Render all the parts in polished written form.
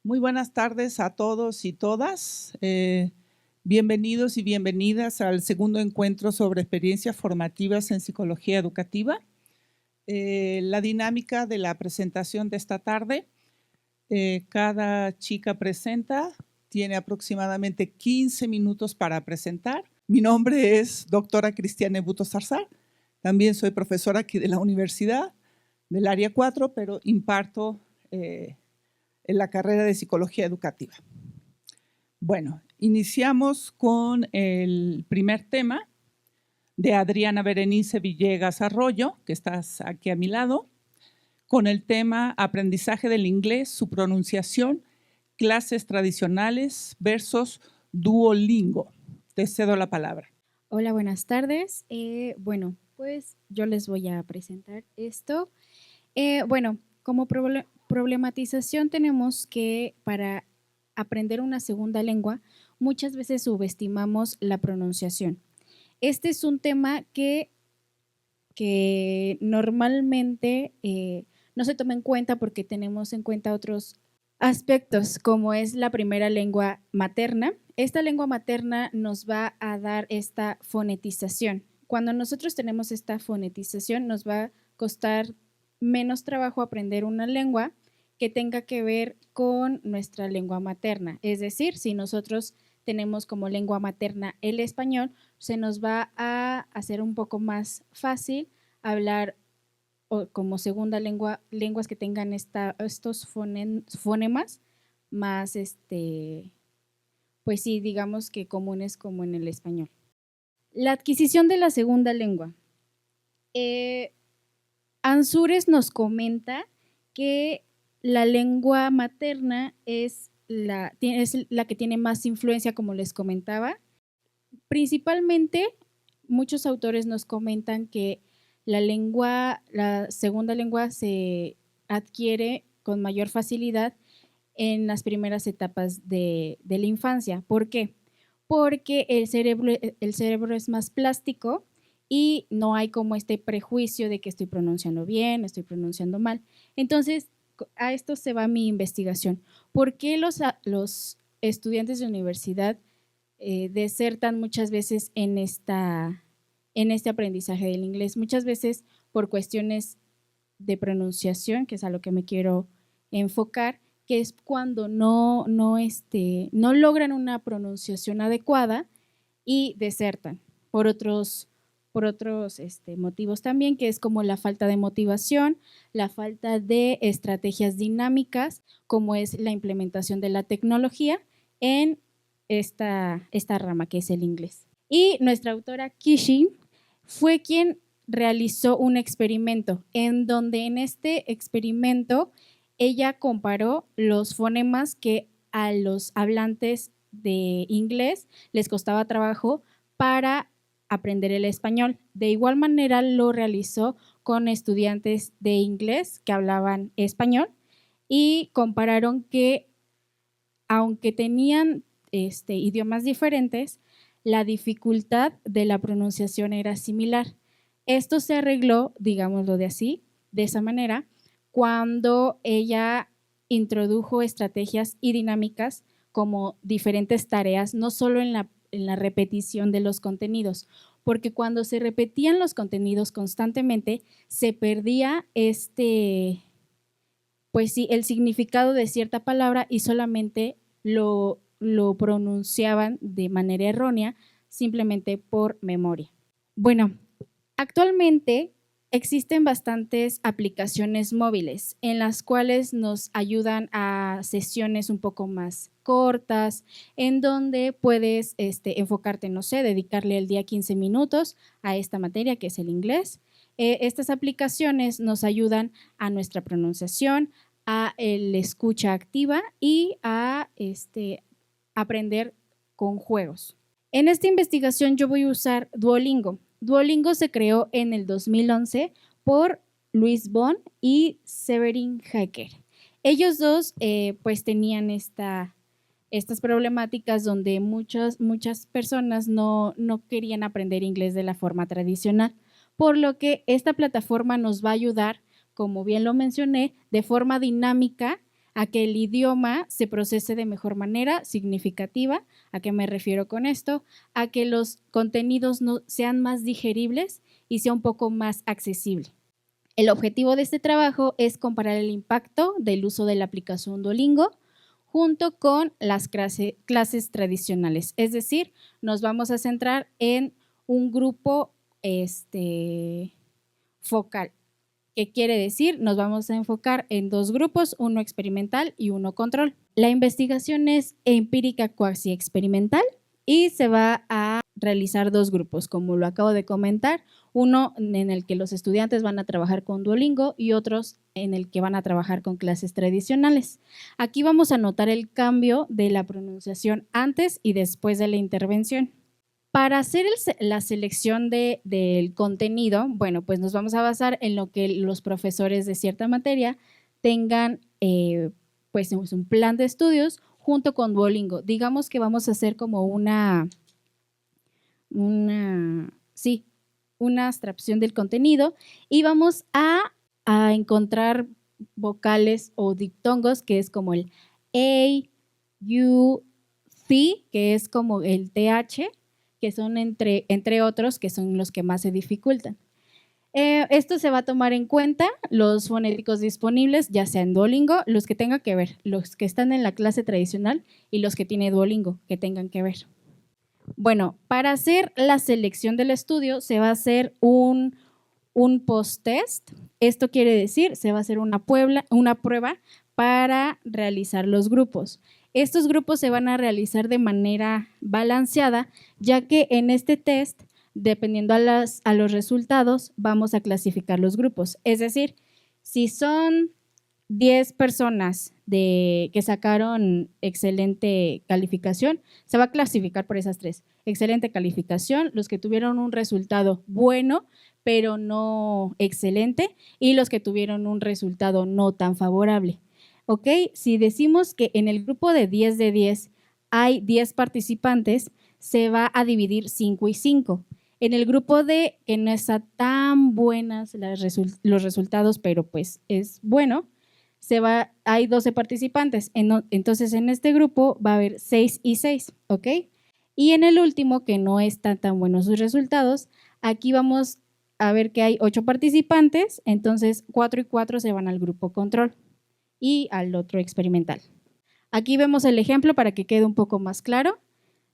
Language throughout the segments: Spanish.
Muy buenas tardes a todos y todas. Bienvenidos y bienvenidas al segundo encuentro sobre experiencias formativas en psicología educativa. La dinámica de la presentación de esta tarde, cada chica presenta, tiene aproximadamente 15 minutos para presentar. Mi nombre es doctora Cristiane Buto Zarzar. También soy profesora aquí de la universidad, del área 4, pero imparto en la carrera de psicología educativa. Bueno, iniciamos con el primer tema de Adriana Berenice Villegas Arroyo, que estás aquí a mi lado, con el tema Aprendizaje del inglés, su pronunciación, clases tradicionales versus Duolingo. Te cedo la palabra. Hola, buenas tardes. Bueno, pues yo les voy a presentar esto. Como problematización tenemos que para aprender una segunda lengua, muchas veces subestimamos la pronunciación. Este es un tema que normalmente no se toma en cuenta porque tenemos en cuenta otros aspectos, como es la primera lengua materna. Esta lengua materna nos va a dar esta fonetización. Cuando nosotros tenemos esta fonetización, nos va a costar menos trabajo aprender una lengua que tenga que ver con nuestra lengua materna. Es decir, si nosotros tenemos como lengua materna el español, se nos va a hacer un poco más fácil hablar o como segunda lengua, lenguas que tengan estos fonemas más, pues sí, digamos que comunes como en el español. La adquisición de la segunda lengua. Ansures nos comenta que la lengua materna es la que tiene más influencia, como les comentaba. Principalmente, muchos autores nos comentan que la segunda lengua se adquiere con mayor facilidad en las primeras etapas de la infancia. ¿Por qué? Porque el cerebro es más plástico y no hay como este prejuicio de que estoy pronunciando bien, estoy pronunciando mal. Entonces, a esto se va mi investigación. ¿Por qué los estudiantes de universidad desertan muchas veces en este aprendizaje del inglés? Muchas veces por cuestiones de pronunciación, que es a lo que me quiero enfocar, que es cuando no logran una pronunciación adecuada y desertan por otros motivos también, que es como la falta de motivación, la falta de estrategias dinámicas, como es la implementación de la tecnología en esta rama que es el inglés. Y nuestra autora Kishi fue quien realizó un experimento en donde en este experimento ella comparó los fonemas que a los hablantes de inglés les costaba trabajo para aprender el español. De igual manera lo realizó con estudiantes de inglés que hablaban español y compararon que aunque tenían idiomas diferentes, la dificultad de la pronunciación era similar. Esto se arregló, digámoslo de esa manera, cuando ella introdujo estrategias y dinámicas como diferentes tareas, no solo en la repetición de los contenidos, porque cuando se repetían los contenidos constantemente, se perdía pues sí, el significado de cierta palabra y solamente lo pronunciaban de manera errónea, simplemente por memoria. Bueno, actualmente existen bastantes aplicaciones móviles en las cuales nos ayudan a sesiones un poco más cortas, en donde puedes enfocarte, no sé, dedicarle el día 15 minutos a esta materia que es el inglés. Estas aplicaciones nos ayudan a nuestra pronunciación, a la escucha activa y a aprender con juegos. En esta investigación yo voy a usar Duolingo. Duolingo se creó en el 2011 por Luis Bon y Severin Hacker. Ellos dos pues tenían estas problemáticas donde muchas personas no querían aprender inglés de la forma tradicional, por lo que esta plataforma nos va a ayudar, como bien lo mencioné, de forma dinámica a que el idioma se procese de mejor manera, significativa. ¿A qué me refiero con esto? A que los contenidos no sean más digeribles y sea un poco más accesible. El objetivo de este trabajo es comparar el impacto del uso de la aplicación Duolingo junto con las clases tradicionales. Es decir, nos vamos a centrar en un grupo focal. ¿Qué quiere decir? Nos vamos a enfocar en dos grupos, uno experimental y uno control. La investigación es empírica cuasi experimental y se va a realizar dos grupos, como lo acabo de comentar, uno en el que los estudiantes van a trabajar con Duolingo y otros en el que van a trabajar con clases tradicionales. Aquí vamos a notar el cambio de la pronunciación antes y después de la intervención. Para hacer la selección del contenido, bueno, pues nos vamos a basar en lo que los profesores de cierta materia tengan pues un plan de estudios junto con Duolingo. Digamos que vamos a hacer como una abstracción del contenido y vamos a encontrar vocales o diptongos, que es como el A, U, C, que es como el TH, que son entre otros, que son los que más se dificultan. Esto se va a tomar en cuenta los fonéticos disponibles, ya sea en Duolingo, los que tengan que ver, los que están en la clase tradicional y los que tiene Duolingo, que tengan que ver. Bueno, para hacer la selección del estudio se va a hacer un post-test. Esto quiere decir, se va a hacer una prueba para realizar los grupos. Estos grupos se van a realizar de manera balanceada, ya que en este test, dependiendo a los resultados, vamos a clasificar los grupos. Es decir, si son 10 personas que sacaron excelente calificación, se va a clasificar por esas 3. Excelente calificación, los que tuvieron un resultado bueno, pero no excelente, y los que tuvieron un resultado no tan favorable. ¿Ok? Si decimos que en el grupo de 10 de 10 hay 10 participantes, se va a dividir 5 y 5. En el grupo de que no está tan buenas los resultados, pero pues es bueno, hay 12 participantes. Entonces, en este grupo va a haber 6 y 6, ¿ok? Y en el último, que no están tan buenos sus resultados, aquí vamos a ver que hay 8 participantes, entonces 4 y 4 se van al grupo control y al otro experimental. Aquí vemos el ejemplo para que quede un poco más claro.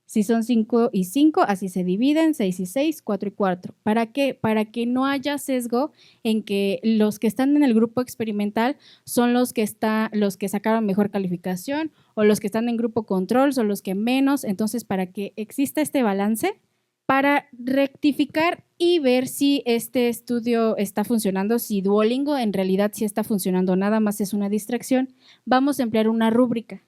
Si son 5 y 5, así se dividen, 6 y 6, 4 y 4. ¿Para qué? Para que no haya sesgo en que los que están en el grupo experimental son los que sacaron mejor calificación, o los que están en grupo control son los que menos. Entonces, para que exista este balance, para rectificar y ver si este estudio está funcionando, si Duolingo en realidad sí está funcionando, nada más es una distracción, vamos a emplear una rúbrica.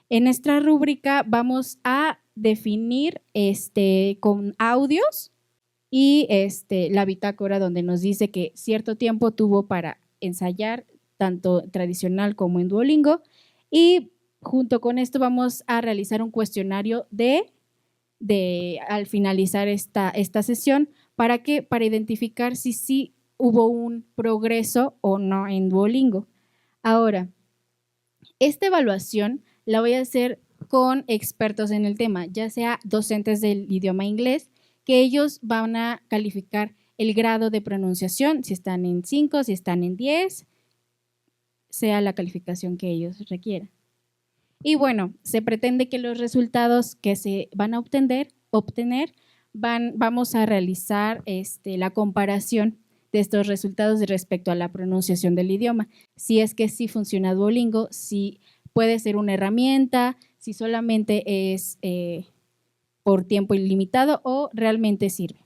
En esta rúbrica vamos a definir con audios y la bitácora, donde nos dice que cierto tiempo tuvo para ensayar tanto tradicional como en Duolingo, y junto con esto vamos a realizar un cuestionario al finalizar esta sesión. ¿Para qué? Para identificar si sí hubo un progreso o no en Duolingo. Ahora, esta evaluación la voy a hacer con expertos en el tema, ya sea docentes del idioma inglés, que ellos van a calificar el grado de pronunciación, si están en 5, si están en 10, sea la calificación que ellos requieran. Y bueno, se pretende que los resultados que se van a obtener, vamos a realizar la comparación de estos resultados respecto a la pronunciación del idioma. Si es que sí funciona Duolingo, si puede ser una herramienta, si solamente es por tiempo ilimitado o realmente sirve.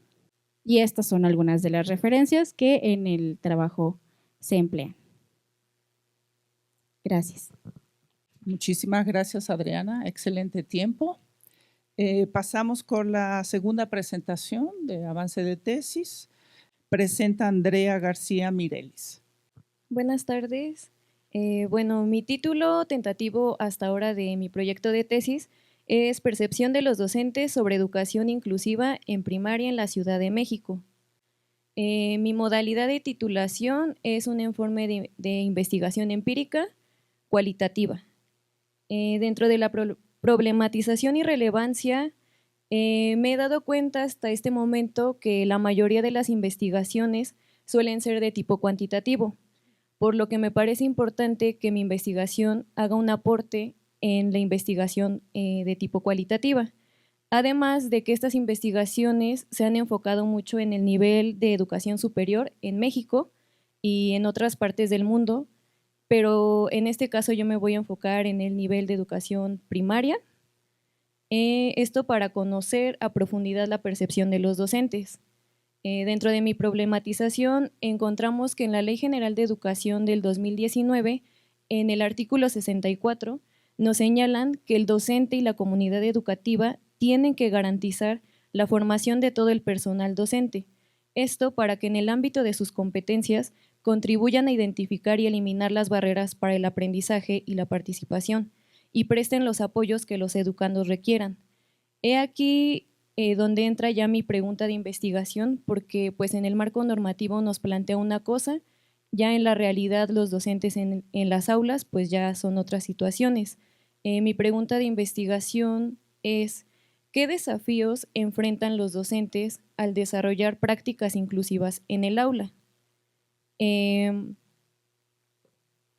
Y estas son algunas de las referencias que en el trabajo se emplean. Gracias. Muchísimas gracias, Adriana. Excelente tiempo. Pasamos con la segunda presentación de avance de tesis. Presenta Andrea García Mirelis. Buenas tardes. Bueno, mi título tentativo hasta ahora de mi proyecto de tesis es Percepción de los docentes sobre educación inclusiva en primaria en la Ciudad de México. Mi modalidad de titulación es un informe de investigación empírica cualitativa. Dentro de la problematización y relevancia, me he dado cuenta hasta este momento que la mayoría de las investigaciones suelen ser de tipo cuantitativo, por lo que me parece importante que mi investigación haga un aporte en la investigación de tipo cualitativa. Además de que estas investigaciones se han enfocado mucho en el nivel de educación superior en México y en otras partes del mundo, pero en este caso yo me voy a enfocar en el nivel de educación primaria, esto para conocer a profundidad la percepción de los docentes. Dentro de mi problematización encontramos que en la Ley General de Educación del 2019, en el artículo 64, nos señalan que el docente y la comunidad educativa tienen que garantizar la formación de todo el personal docente. Esto para que en el ámbito de sus competencias contribuyan a identificar y eliminar las barreras para el aprendizaje y la participación y presten los apoyos que los educandos requieran. He aquí donde entra ya mi pregunta de investigación, porque pues en el marco normativo nos plantea una cosa, ya en la realidad los docentes en las aulas pues ya son otras situaciones. Mi pregunta de investigación es, ¿qué desafíos enfrentan los docentes al desarrollar prácticas inclusivas en el aula?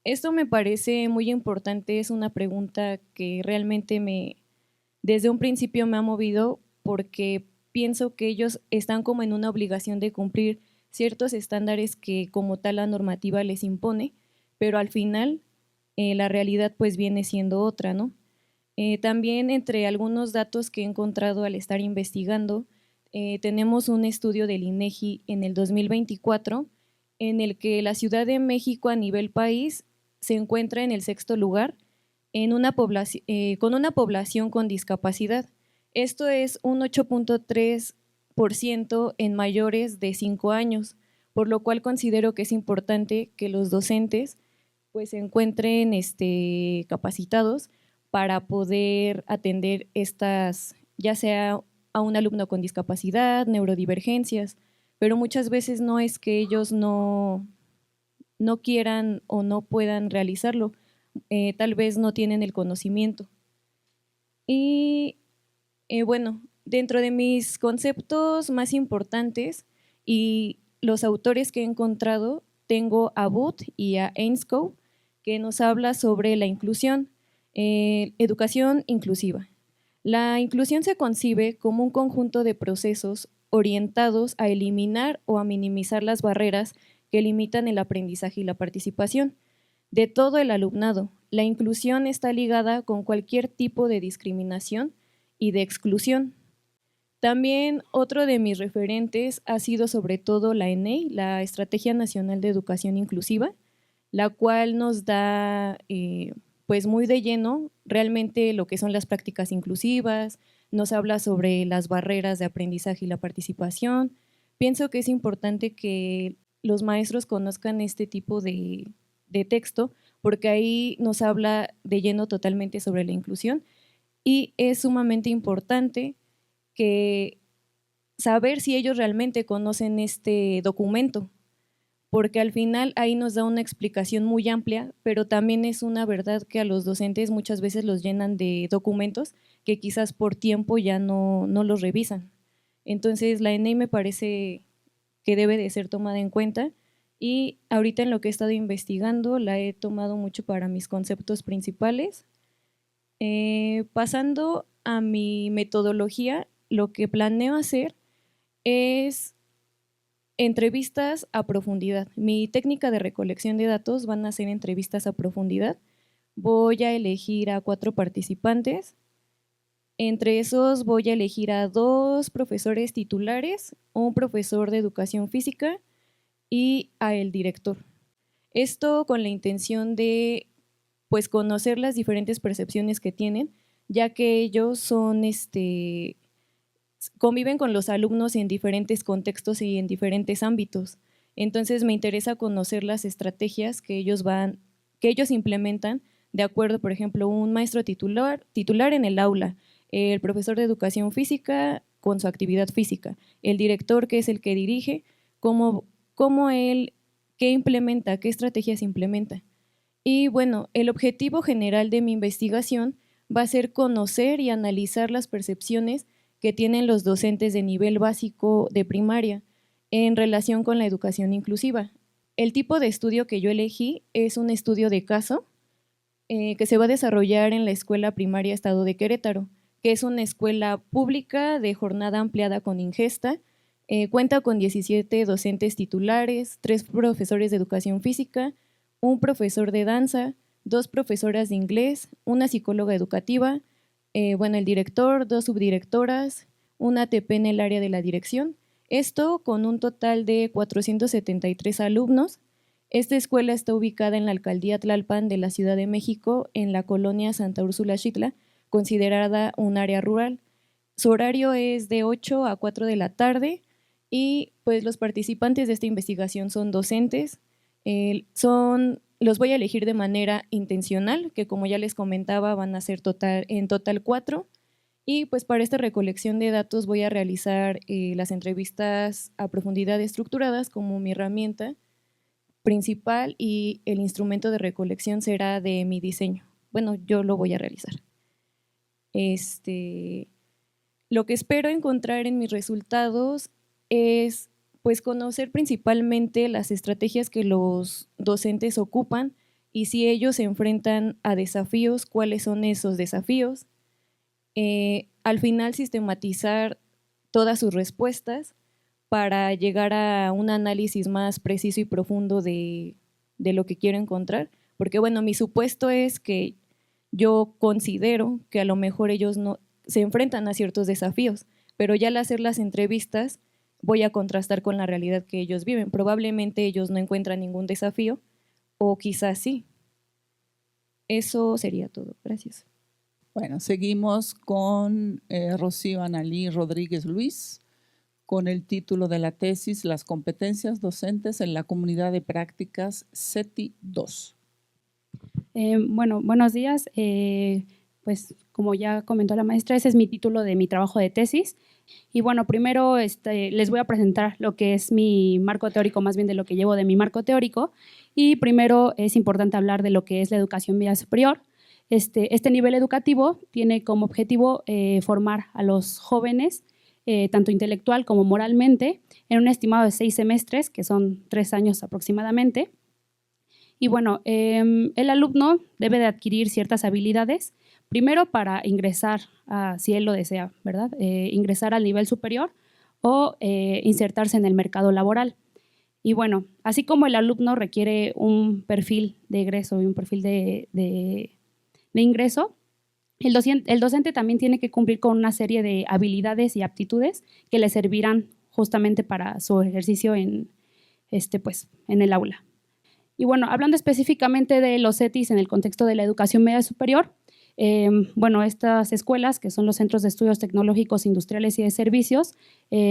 Esto me parece muy importante, es una pregunta que realmente desde un principio me ha movido porque pienso que ellos están como en una obligación de cumplir ciertos estándares que como tal la normativa les impone, pero al final la realidad pues viene siendo otra, ¿no? También entre algunos datos que he encontrado al estar investigando, tenemos un estudio del INEGI en el 2024 en el que la Ciudad de México a nivel país se encuentra en el 6º lugar en con una población con discapacidad. Esto es un 8.3% en mayores de 5 años, por lo cual considero que es importante que los docentes pues, se encuentren capacitados para poder atender estas, ya sea a un alumno con discapacidad, neurodivergencias, pero muchas veces no es que ellos no quieran o no puedan realizarlo, tal vez no tienen el conocimiento. Y bueno, dentro de mis conceptos más importantes y los autores que he encontrado, tengo a Booth y a Ainscough, que nos habla sobre la inclusión, educación inclusiva. La inclusión se concibe como un conjunto de procesos orientados a eliminar o a minimizar las barreras que limitan el aprendizaje y la participación de todo el alumnado. La inclusión está ligada con cualquier tipo de discriminación y de exclusión. También otro de mis referentes ha sido sobre todo la ENEI, la Estrategia Nacional de Educación Inclusiva, la cual nos da pues muy de lleno realmente lo que son las prácticas inclusivas, nos habla sobre las barreras de aprendizaje y la participación. Pienso que es importante que los maestros conozcan este tipo de texto porque ahí nos habla de lleno totalmente sobre la inclusión y es sumamente importante que saber si ellos realmente conocen este documento, porque al final ahí nos da una explicación muy amplia, pero también es una verdad que a los docentes muchas veces los llenan de documentos que quizás por tiempo ya no los revisan. Entonces la ENEI me parece que debe de ser tomada en cuenta y ahorita en lo que he estado investigando la he tomado mucho para mis conceptos principales. Pasando a mi metodología, lo que planeo hacer es entrevistas a profundidad. Mi técnica de recolección de datos van a ser entrevistas a profundidad. Voy a elegir a 4 participantes. Entre esos voy a elegir a 2 profesores titulares, un profesor de educación física y a el director. Esto con la intención de pues, conocer las diferentes percepciones que tienen, ya que ellos son conviven con los alumnos en diferentes contextos y en diferentes ámbitos. Entonces me interesa conocer las estrategias que ellos implementan de acuerdo, por ejemplo, un maestro titular en el aula, el profesor de educación física con su actividad física, el director que es el que dirige, cómo él, qué implementa, qué estrategias implementa. Y bueno, el objetivo general de mi investigación va a ser conocer y analizar las percepciones que tienen los docentes de nivel básico de primaria en relación con la educación inclusiva. El tipo de estudio que yo elegí es un estudio de caso que se va a desarrollar en la Escuela Primaria Estado de Querétaro, que es una escuela pública de jornada ampliada con ingesta. Cuenta con 17 docentes titulares, 3 profesores de educación física, un profesor de danza, 2 profesoras de inglés, una psicóloga educativa, el director, 2 subdirectoras, una ATP en el área de la dirección. Esto con un total de 473 alumnos. Esta escuela está ubicada en la alcaldía Tlalpan de la Ciudad de México, en la colonia Santa Úrsula Xitla, considerada un área rural. Su horario es de 8 a 4 de la tarde y pues los participantes de esta investigación son docentes. Los voy a elegir de manera intencional, que como ya les comentaba van a ser en total 4. Y pues para esta recolección de datos voy a realizar las entrevistas a profundidad estructuradas como mi herramienta principal, y el instrumento de recolección será de mi diseño. Bueno, yo lo voy a realizar. Lo que espero encontrar en mis resultados es pues conocer principalmente las estrategias que los docentes ocupan y si ellos se enfrentan a desafíos, cuáles son esos desafíos. Al final sistematizar todas sus respuestas para llegar a un análisis más preciso y profundo de lo que quiero encontrar, porque bueno, mi supuesto es que yo considero que a lo mejor ellos no se enfrentan a ciertos desafíos, pero ya al hacer las entrevistas voy a contrastar con la realidad que ellos viven. Probablemente ellos no encuentran ningún desafío, o quizás sí. Eso sería todo. Gracias. Bueno, seguimos con Rocío Analí Rodríguez Luis, con el título de la tesis Las competencias docentes en la comunidad de prácticas CETI II. Buenos días. Pues como ya comentó la maestra, ese es mi título de mi trabajo de tesis. Y bueno, primero les voy a presentar lo que es mi marco teórico, más bien de lo que llevo de mi marco teórico. Y primero es importante hablar de lo que es la educación media superior. Este nivel educativo tiene como objetivo formar a los jóvenes, tanto intelectual como moralmente, en un estimado de 6 semestres, que son 3 años aproximadamente. Y bueno, el alumno debe de adquirir ciertas habilidades, primero para ingresar, si él lo desea, ¿verdad? Ingresar al nivel superior o insertarse en el mercado laboral. Y bueno, así como el alumno requiere un perfil de egreso y un perfil de ingreso, el docente también tiene que cumplir con una serie de habilidades y aptitudes que le servirán justamente para su ejercicio en el aula. Y bueno, hablando específicamente de los CETIs en el contexto de la educación media superior, estas escuelas, que son los Centros de Estudios Tecnológicos, Industriales y de Servicios,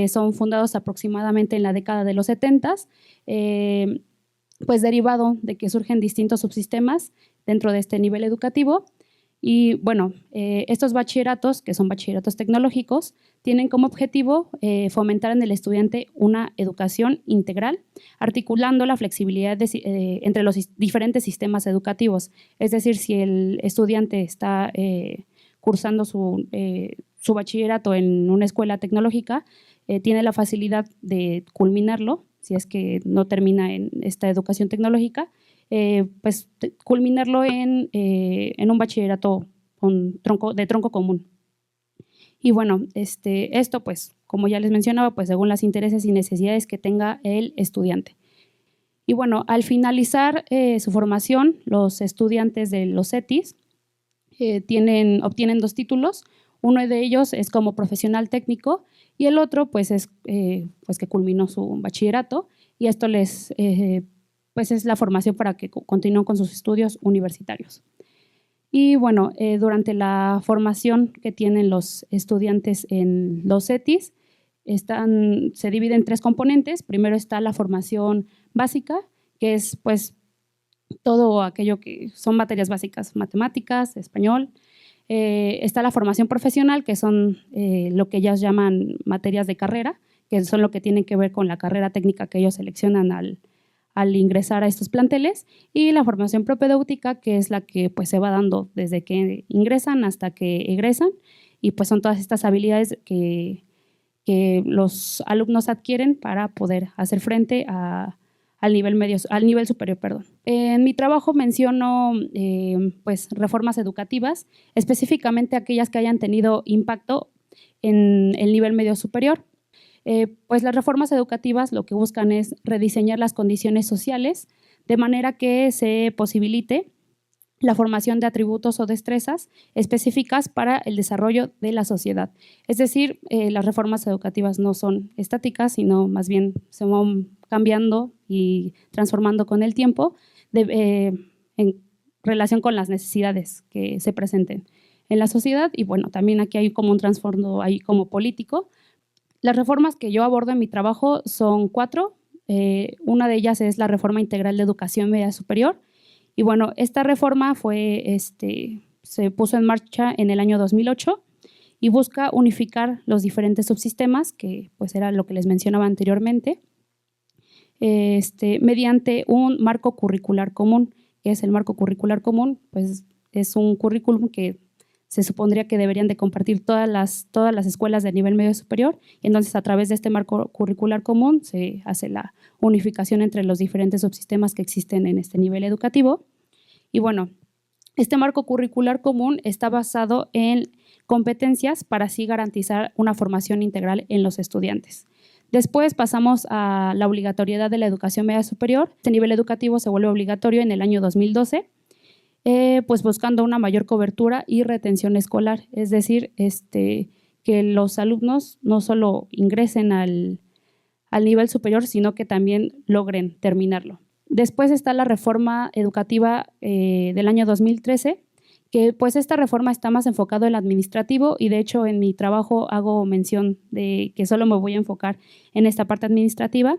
son fundados aproximadamente en la década de los 70s, pues derivado de que surgen distintos subsistemas dentro de este nivel educativo. Y bueno, estos bachilleratos, que son bachilleratos tecnológicos, tienen como objetivo fomentar en el estudiante una educación integral, articulando la flexibilidad entre los diferentes sistemas educativos. Es decir, si el estudiante está cursando su bachillerato en una escuela tecnológica, tiene la facilidad de culminarlo, si es que no termina en esta educación tecnológica, pues culminarlo en un bachillerato de tronco común. Y bueno, esto pues, como ya les mencionaba, pues según los intereses y necesidades que tenga el estudiante. Y bueno, al finalizar su formación, los estudiantes de los CETIs obtienen 2 títulos. Uno de ellos es como profesional técnico y el otro pues es pues que culminó su bachillerato, y esto pues es la formación para que continúen con sus estudios universitarios. Y bueno, durante la formación que tienen los estudiantes en los CETIs, se divide en 3 componentes. Primero está la formación básica, que es pues todo aquello que son materias básicas, matemáticas, español. Está la formación profesional, que son lo que ellas llaman materias de carrera, que son lo que tienen que ver con la carrera técnica que ellos seleccionan al al ingresar a estos planteles, y la formación propedéutica, que es la que pues se va dando desde que ingresan hasta que egresan, y pues son todas estas habilidades que los alumnos adquieren para poder hacer frente al nivel superior, perdón. En mi trabajo menciono pues reformas educativas, específicamente aquellas que hayan tenido impacto en el nivel medio superior. Pues las reformas educativas lo que buscan es rediseñar las condiciones sociales de manera que se posibilite la formación de atributos o destrezas específicas para el desarrollo de la sociedad. Es decir, las reformas educativas no son estáticas, sino más bien se van cambiando y transformando con el tiempo en relación con las necesidades que se presenten en la sociedad. Y bueno, también aquí hay como un trasfondo ahí como político. Las reformas que yo abordo en mi trabajo son 4. Una de ellas es la reforma integral de educación media superior. Y bueno, esta reforma se puso en marcha en el año 2008 y busca unificar los diferentes subsistemas, que pues era lo que les mencionaba anteriormente, mediante un marco curricular común. ¿Qué es el marco curricular común? Pues es un currículum que se supondría que deberían de compartir todas las escuelas de nivel medio superior. Entonces, a través de este marco curricular común se hace la unificación entre los diferentes subsistemas que existen en este nivel educativo. Y bueno, este marco curricular común está basado en competencias para así garantizar una formación integral en los estudiantes. Después pasamos a la obligatoriedad de la educación media superior. Este nivel educativo se vuelve obligatorio en el año 2012. Pues buscando una mayor cobertura y retención escolar, es decir, que los alumnos no solo ingresen al nivel superior, sino que también logren terminarlo. Después está la reforma educativa del año 2013, que pues esta reforma está más enfocado en lo administrativo, y de hecho en mi trabajo hago mención de que solo me voy a enfocar en esta parte administrativa,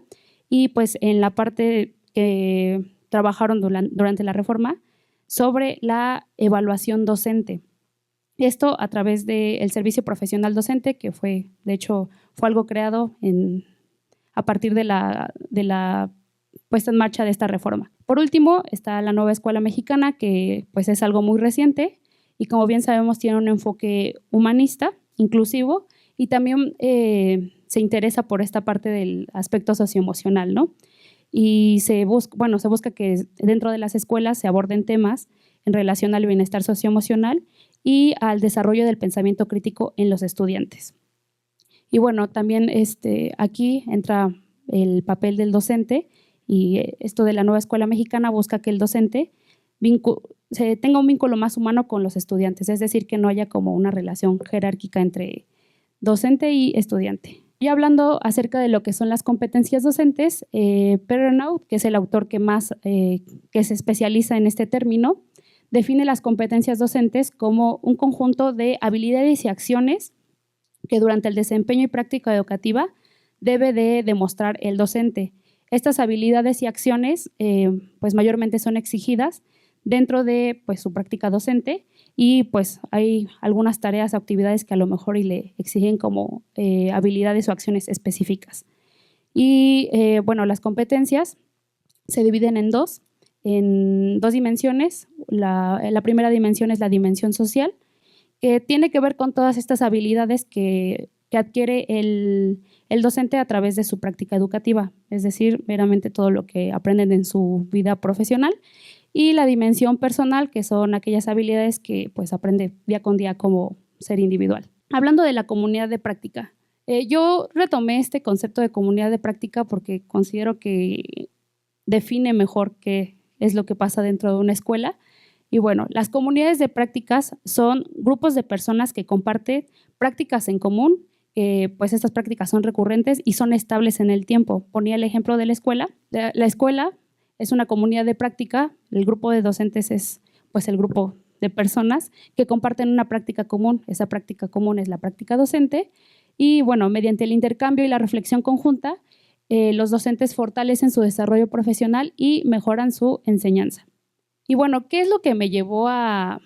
y pues en la parte que trabajaron durante la reforma sobre la evaluación docente. Esto a través del servicio profesional docente, que fue algo creado a partir de la puesta en marcha de esta reforma. Por último, está la nueva escuela mexicana, que pues es algo muy reciente y, como bien sabemos, tiene un enfoque humanista, inclusivo, y también se interesa por esta parte del aspecto socioemocional, ¿no? Y se busca que dentro de las escuelas se aborden temas en relación al bienestar socioemocional y al desarrollo del pensamiento crítico en los estudiantes. Y bueno, también aquí entra el papel del docente, y esto de la nueva escuela mexicana busca que el docente tenga un vínculo más humano con los estudiantes, es decir, que no haya como una relación jerárquica entre docente y estudiante. Y hablando acerca de lo que son las competencias docentes, Perrenau, que es el autor que se especializa en este término, define las competencias docentes como un conjunto de habilidades y acciones que durante el desempeño y práctica educativa debe de demostrar el docente. Estas habilidades y acciones pues mayormente son exigidas dentro de pues, su práctica docente, y pues hay algunas tareas o actividades que a lo mejor le exigen como habilidades o acciones específicas. Y bueno, las competencias se dividen en dos dimensiones. La primera dimensión es la dimensión social, que tiene que ver con todas estas habilidades que adquiere el docente a través de su práctica educativa, es decir, meramente todo lo que aprenden en su vida profesional. Y la dimensión personal, que son aquellas habilidades que pues aprende día con día como ser individual. Hablando de la comunidad de práctica, yo retomé este concepto de comunidad de práctica porque considero que define mejor qué es lo que pasa dentro de una escuela. Y bueno, las comunidades de prácticas son grupos de personas que comparten prácticas en común. Pues estas prácticas son recurrentes y son estables en el tiempo. Ponía el ejemplo de la escuela. La escuela es una comunidad de práctica. El grupo de docentes es pues el grupo de personas que comparten una práctica común. Esa práctica común es la práctica docente. Y bueno, mediante el intercambio y la reflexión conjunta, los docentes fortalecen su desarrollo profesional y mejoran su enseñanza. Y bueno, ¿qué es lo que me llevó a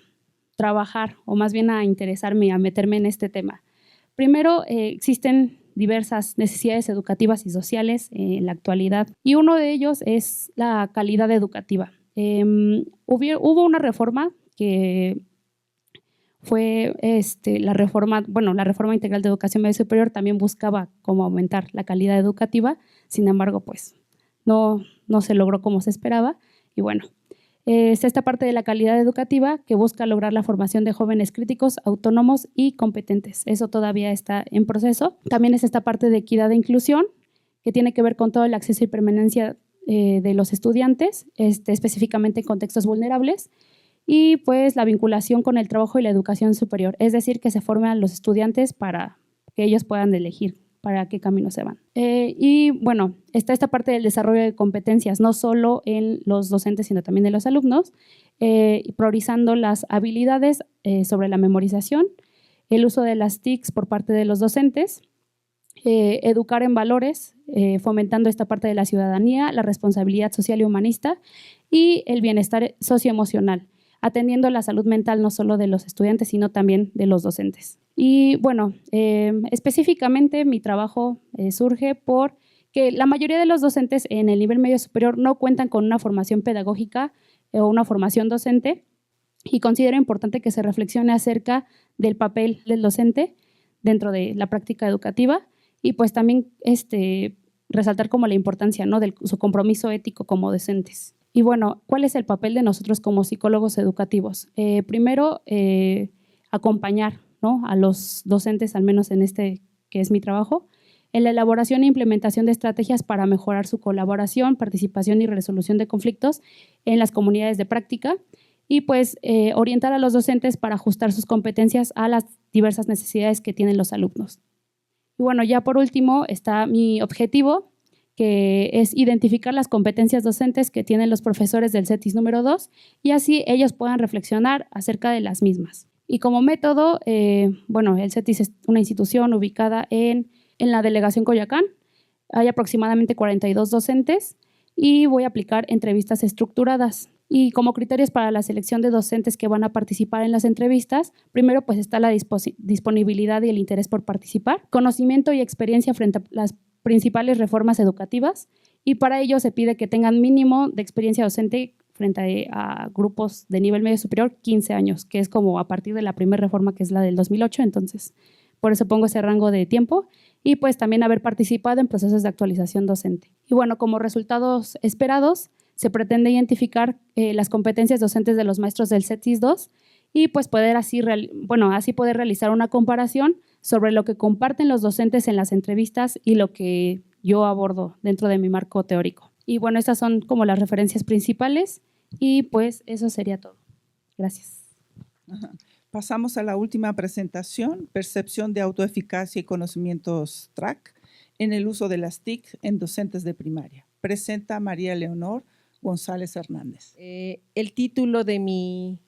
trabajar, o más bien a interesarme, a meterme en este tema? Primero, existen diversas necesidades educativas y sociales en la actualidad. Y uno de ellos es la calidad educativa. Hubo una reforma que fue la reforma integral de educación media superior, también buscaba cómo aumentar la calidad educativa, sin embargo, pues no se logró como se esperaba. Y bueno, es esta parte de la calidad educativa que busca lograr la formación de jóvenes críticos, autónomos y competentes. Eso todavía está en proceso. También es esta parte de equidad e inclusión, que tiene que ver con todo el acceso y permanencia de los estudiantes, específicamente en contextos vulnerables, y pues la vinculación con el trabajo y la educación superior, es decir, que se formen a los estudiantes para que ellos puedan elegir para qué camino se van. Y bueno, está esta parte del desarrollo de competencias, no solo en los docentes, sino también en los alumnos, priorizando las habilidades sobre la memorización, el uso de las TICs por parte de los docentes, educar en valores, fomentando esta parte de la ciudadanía, la responsabilidad social y humanista y el bienestar socioemocional, atendiendo la salud mental no solo de los estudiantes, sino también de los docentes. Y bueno, específicamente mi trabajo surge porque la mayoría de los docentes en el nivel medio superior no cuentan con una formación pedagógica o una formación docente, y considero importante que se reflexione acerca del papel del docente dentro de la práctica educativa y pues también resaltar como la importancia, ¿no?, de su compromiso ético como docentes. Y bueno, ¿cuál es el papel de nosotros como psicólogos educativos? Primero, acompañar, ¿no?, a los docentes, al menos en que es mi trabajo, en la elaboración e implementación de estrategias para mejorar su colaboración, participación y resolución de conflictos en las comunidades de práctica y pues orientar a los docentes para ajustar sus competencias a las diversas necesidades que tienen los alumnos. Y bueno, ya por último está mi objetivo, que es identificar las competencias docentes que tienen los profesores del CETIS número 2 y así ellos puedan reflexionar acerca de las mismas. Y como método, bueno, el CETIS es una institución ubicada en la delegación Coyoacán. Hay aproximadamente 42 docentes y voy a aplicar entrevistas estructuradas. Y como criterios para la selección de docentes que van a participar en las entrevistas, primero pues está la disponibilidad y el interés por participar, conocimiento y experiencia frente a las principales reformas educativas, y para ello se pide que tengan mínimo de experiencia docente frente a grupos de nivel medio superior 15 años, que es como a partir de la primera reforma, que es la del 2008, entonces por eso pongo ese rango de tiempo, y pues también haber participado en procesos de actualización docente. Y bueno, como resultados esperados, se pretende identificar las competencias docentes de los maestros del CETIS 2 y pues así poder realizar una comparación sobre lo que comparten los docentes en las entrevistas y lo que yo abordo dentro de mi marco teórico. Y bueno, estas son como las referencias principales y pues eso sería todo. Gracias. Ajá. Pasamos a la última presentación, percepción de autoeficacia y conocimientos TRAC en el uso de las TIC en docentes de primaria. Presenta María Leonor González Hernández. El título de mi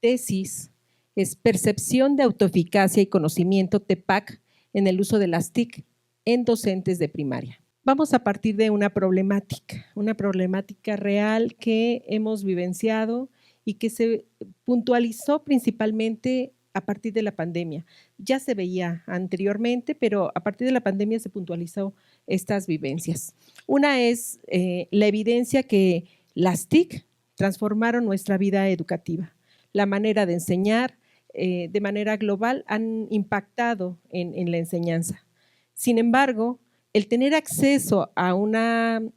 tesis es Percepción de autoeficacia y conocimiento TEPAC en el uso de las TIC en docentes de primaria. Vamos a partir de una problemática real que hemos vivenciado y que se puntualizó principalmente a partir de la pandemia. Ya se veía anteriormente, pero a partir de la pandemia se puntualizó estas vivencias. Una es la evidencia que las TIC transformaron nuestra vida educativa. La manera de enseñar de manera global han impactado en la enseñanza. Sin embargo, el tener acceso a una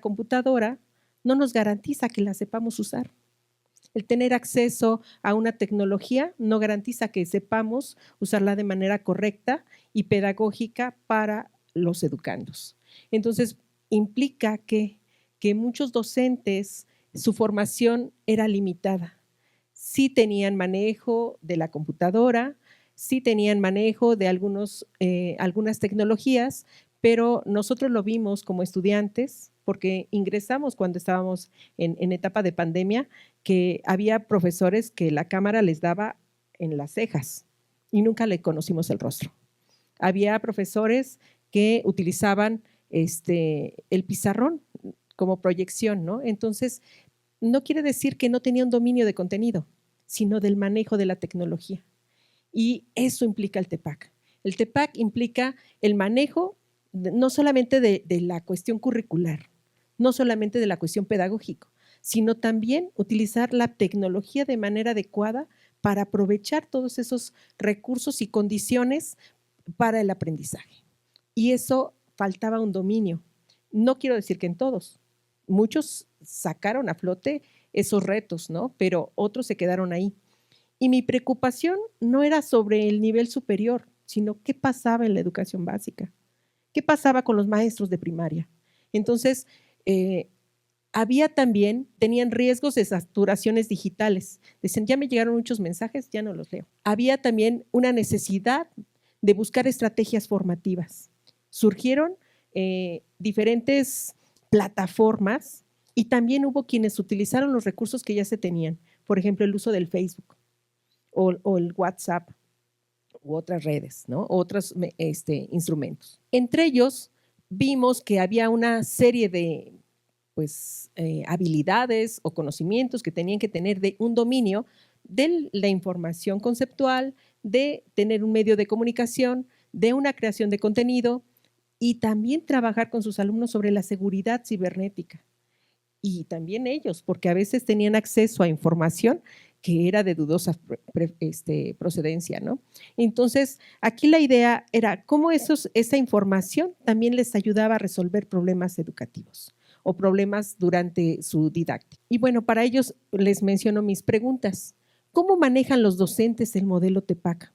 computadora no nos garantiza que la sepamos usar. El tener acceso a una tecnología no garantiza que sepamos usarla de manera correcta y pedagógica para los educandos. Entonces, implica que muchos docentes, su formación era limitada. Sí tenían manejo de la computadora, sí tenían manejo de algunas tecnologías, pero nosotros lo vimos como estudiantes, porque ingresamos cuando estábamos en etapa de pandemia, que había profesores que la cámara les daba en las cejas y nunca le conocimos el rostro. Había profesores que utilizaban el pizarrón como proyección, ¿no? Entonces, no quiere decir que no tenía un dominio de contenido, sino del manejo de la tecnología. Y eso implica el TEPAC. El TEPAC implica el manejo no solamente de la cuestión curricular, no solamente de la cuestión pedagógica, sino también utilizar la tecnología de manera adecuada para aprovechar todos esos recursos y condiciones para el aprendizaje. Y eso faltaba un dominio. No quiero decir que en todos. Muchos sacaron a flote esos retos, ¿no? Pero otros se quedaron ahí. Y mi preocupación no era sobre el nivel superior, sino qué pasaba en la educación básica, qué pasaba con los maestros de primaria. Entonces, tenían riesgos de saturaciones digitales. Dicen, ya me llegaron muchos mensajes, ya no los leo. Había también una necesidad de buscar estrategias formativas. Surgieron diferentes plataformas y también hubo quienes utilizaron los recursos que ya se tenían. Por ejemplo, el uso del Facebook o el WhatsApp u otras redes, ¿no? Otros instrumentos. Entre ellos, vimos que había una serie de habilidades o conocimientos que tenían que tener de un dominio de la información conceptual, de tener un medio de comunicación, de una creación de contenido y también trabajar con sus alumnos sobre la seguridad cibernética. Y también ellos, porque a veces tenían acceso a información que era de dudosa procedencia, ¿no? Entonces, aquí la idea era cómo esa información también les ayudaba a resolver problemas educativos o problemas durante su didáctica. Y bueno, para ellos les menciono mis preguntas. ¿Cómo manejan los docentes el modelo TEPAC?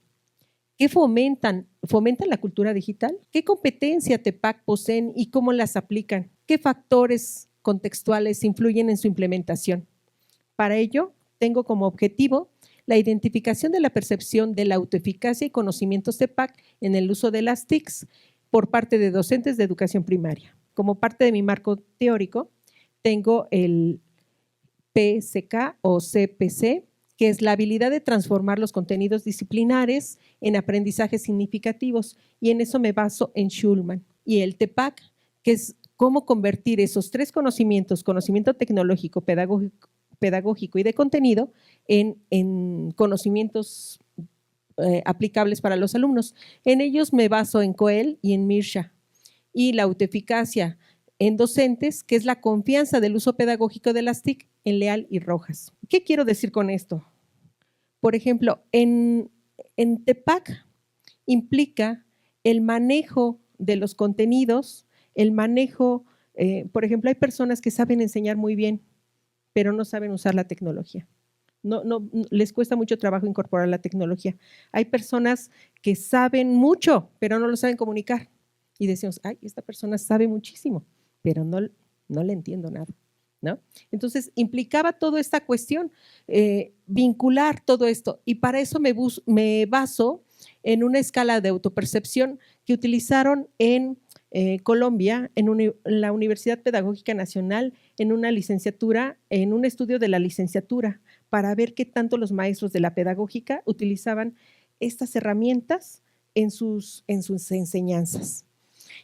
¿Qué fomentan? ¿Fomentan la cultura digital? ¿Qué competencia TEPAC poseen y cómo las aplican? ¿Qué factores contextuales influyen en su implementación? Para ello, tengo como objetivo la identificación de la percepción de la autoeficacia y conocimientos TEPAC en el uso de las TICs por parte de docentes de educación primaria. Como parte de mi marco teórico, tengo el PSK o CPC, que es la habilidad de transformar los contenidos disciplinares en aprendizajes significativos, y en eso me baso en Schulman. Y el TEPAC, que es cómo convertir esos tres conocimientos, conocimiento tecnológico, pedagógico y de contenido, en conocimientos aplicables para los alumnos. En ellos me baso en Coel y en Mirsha. Y la autoeficacia en docentes, que es la confianza del uso pedagógico de las TIC en Leal y Rojas. ¿Qué quiero decir con esto? Por ejemplo, en TEPAC implica el manejo de los contenidos, el manejo, por ejemplo, hay personas que saben enseñar muy bien, pero no saben usar la tecnología. No, les cuesta mucho trabajo incorporar la tecnología. Hay personas que saben mucho, pero no lo saben comunicar. Y decimos, ay, esta persona sabe muchísimo, pero no le entiendo nada, ¿no? Entonces, implicaba toda esta cuestión, vincular todo esto. Y para eso me baso en una escala de autopercepción que utilizaron en Colombia, en la Universidad Pedagógica Nacional, en una licenciatura, en un estudio de la licenciatura, para ver qué tanto los maestros de la pedagógica utilizaban estas herramientas en sus enseñanzas.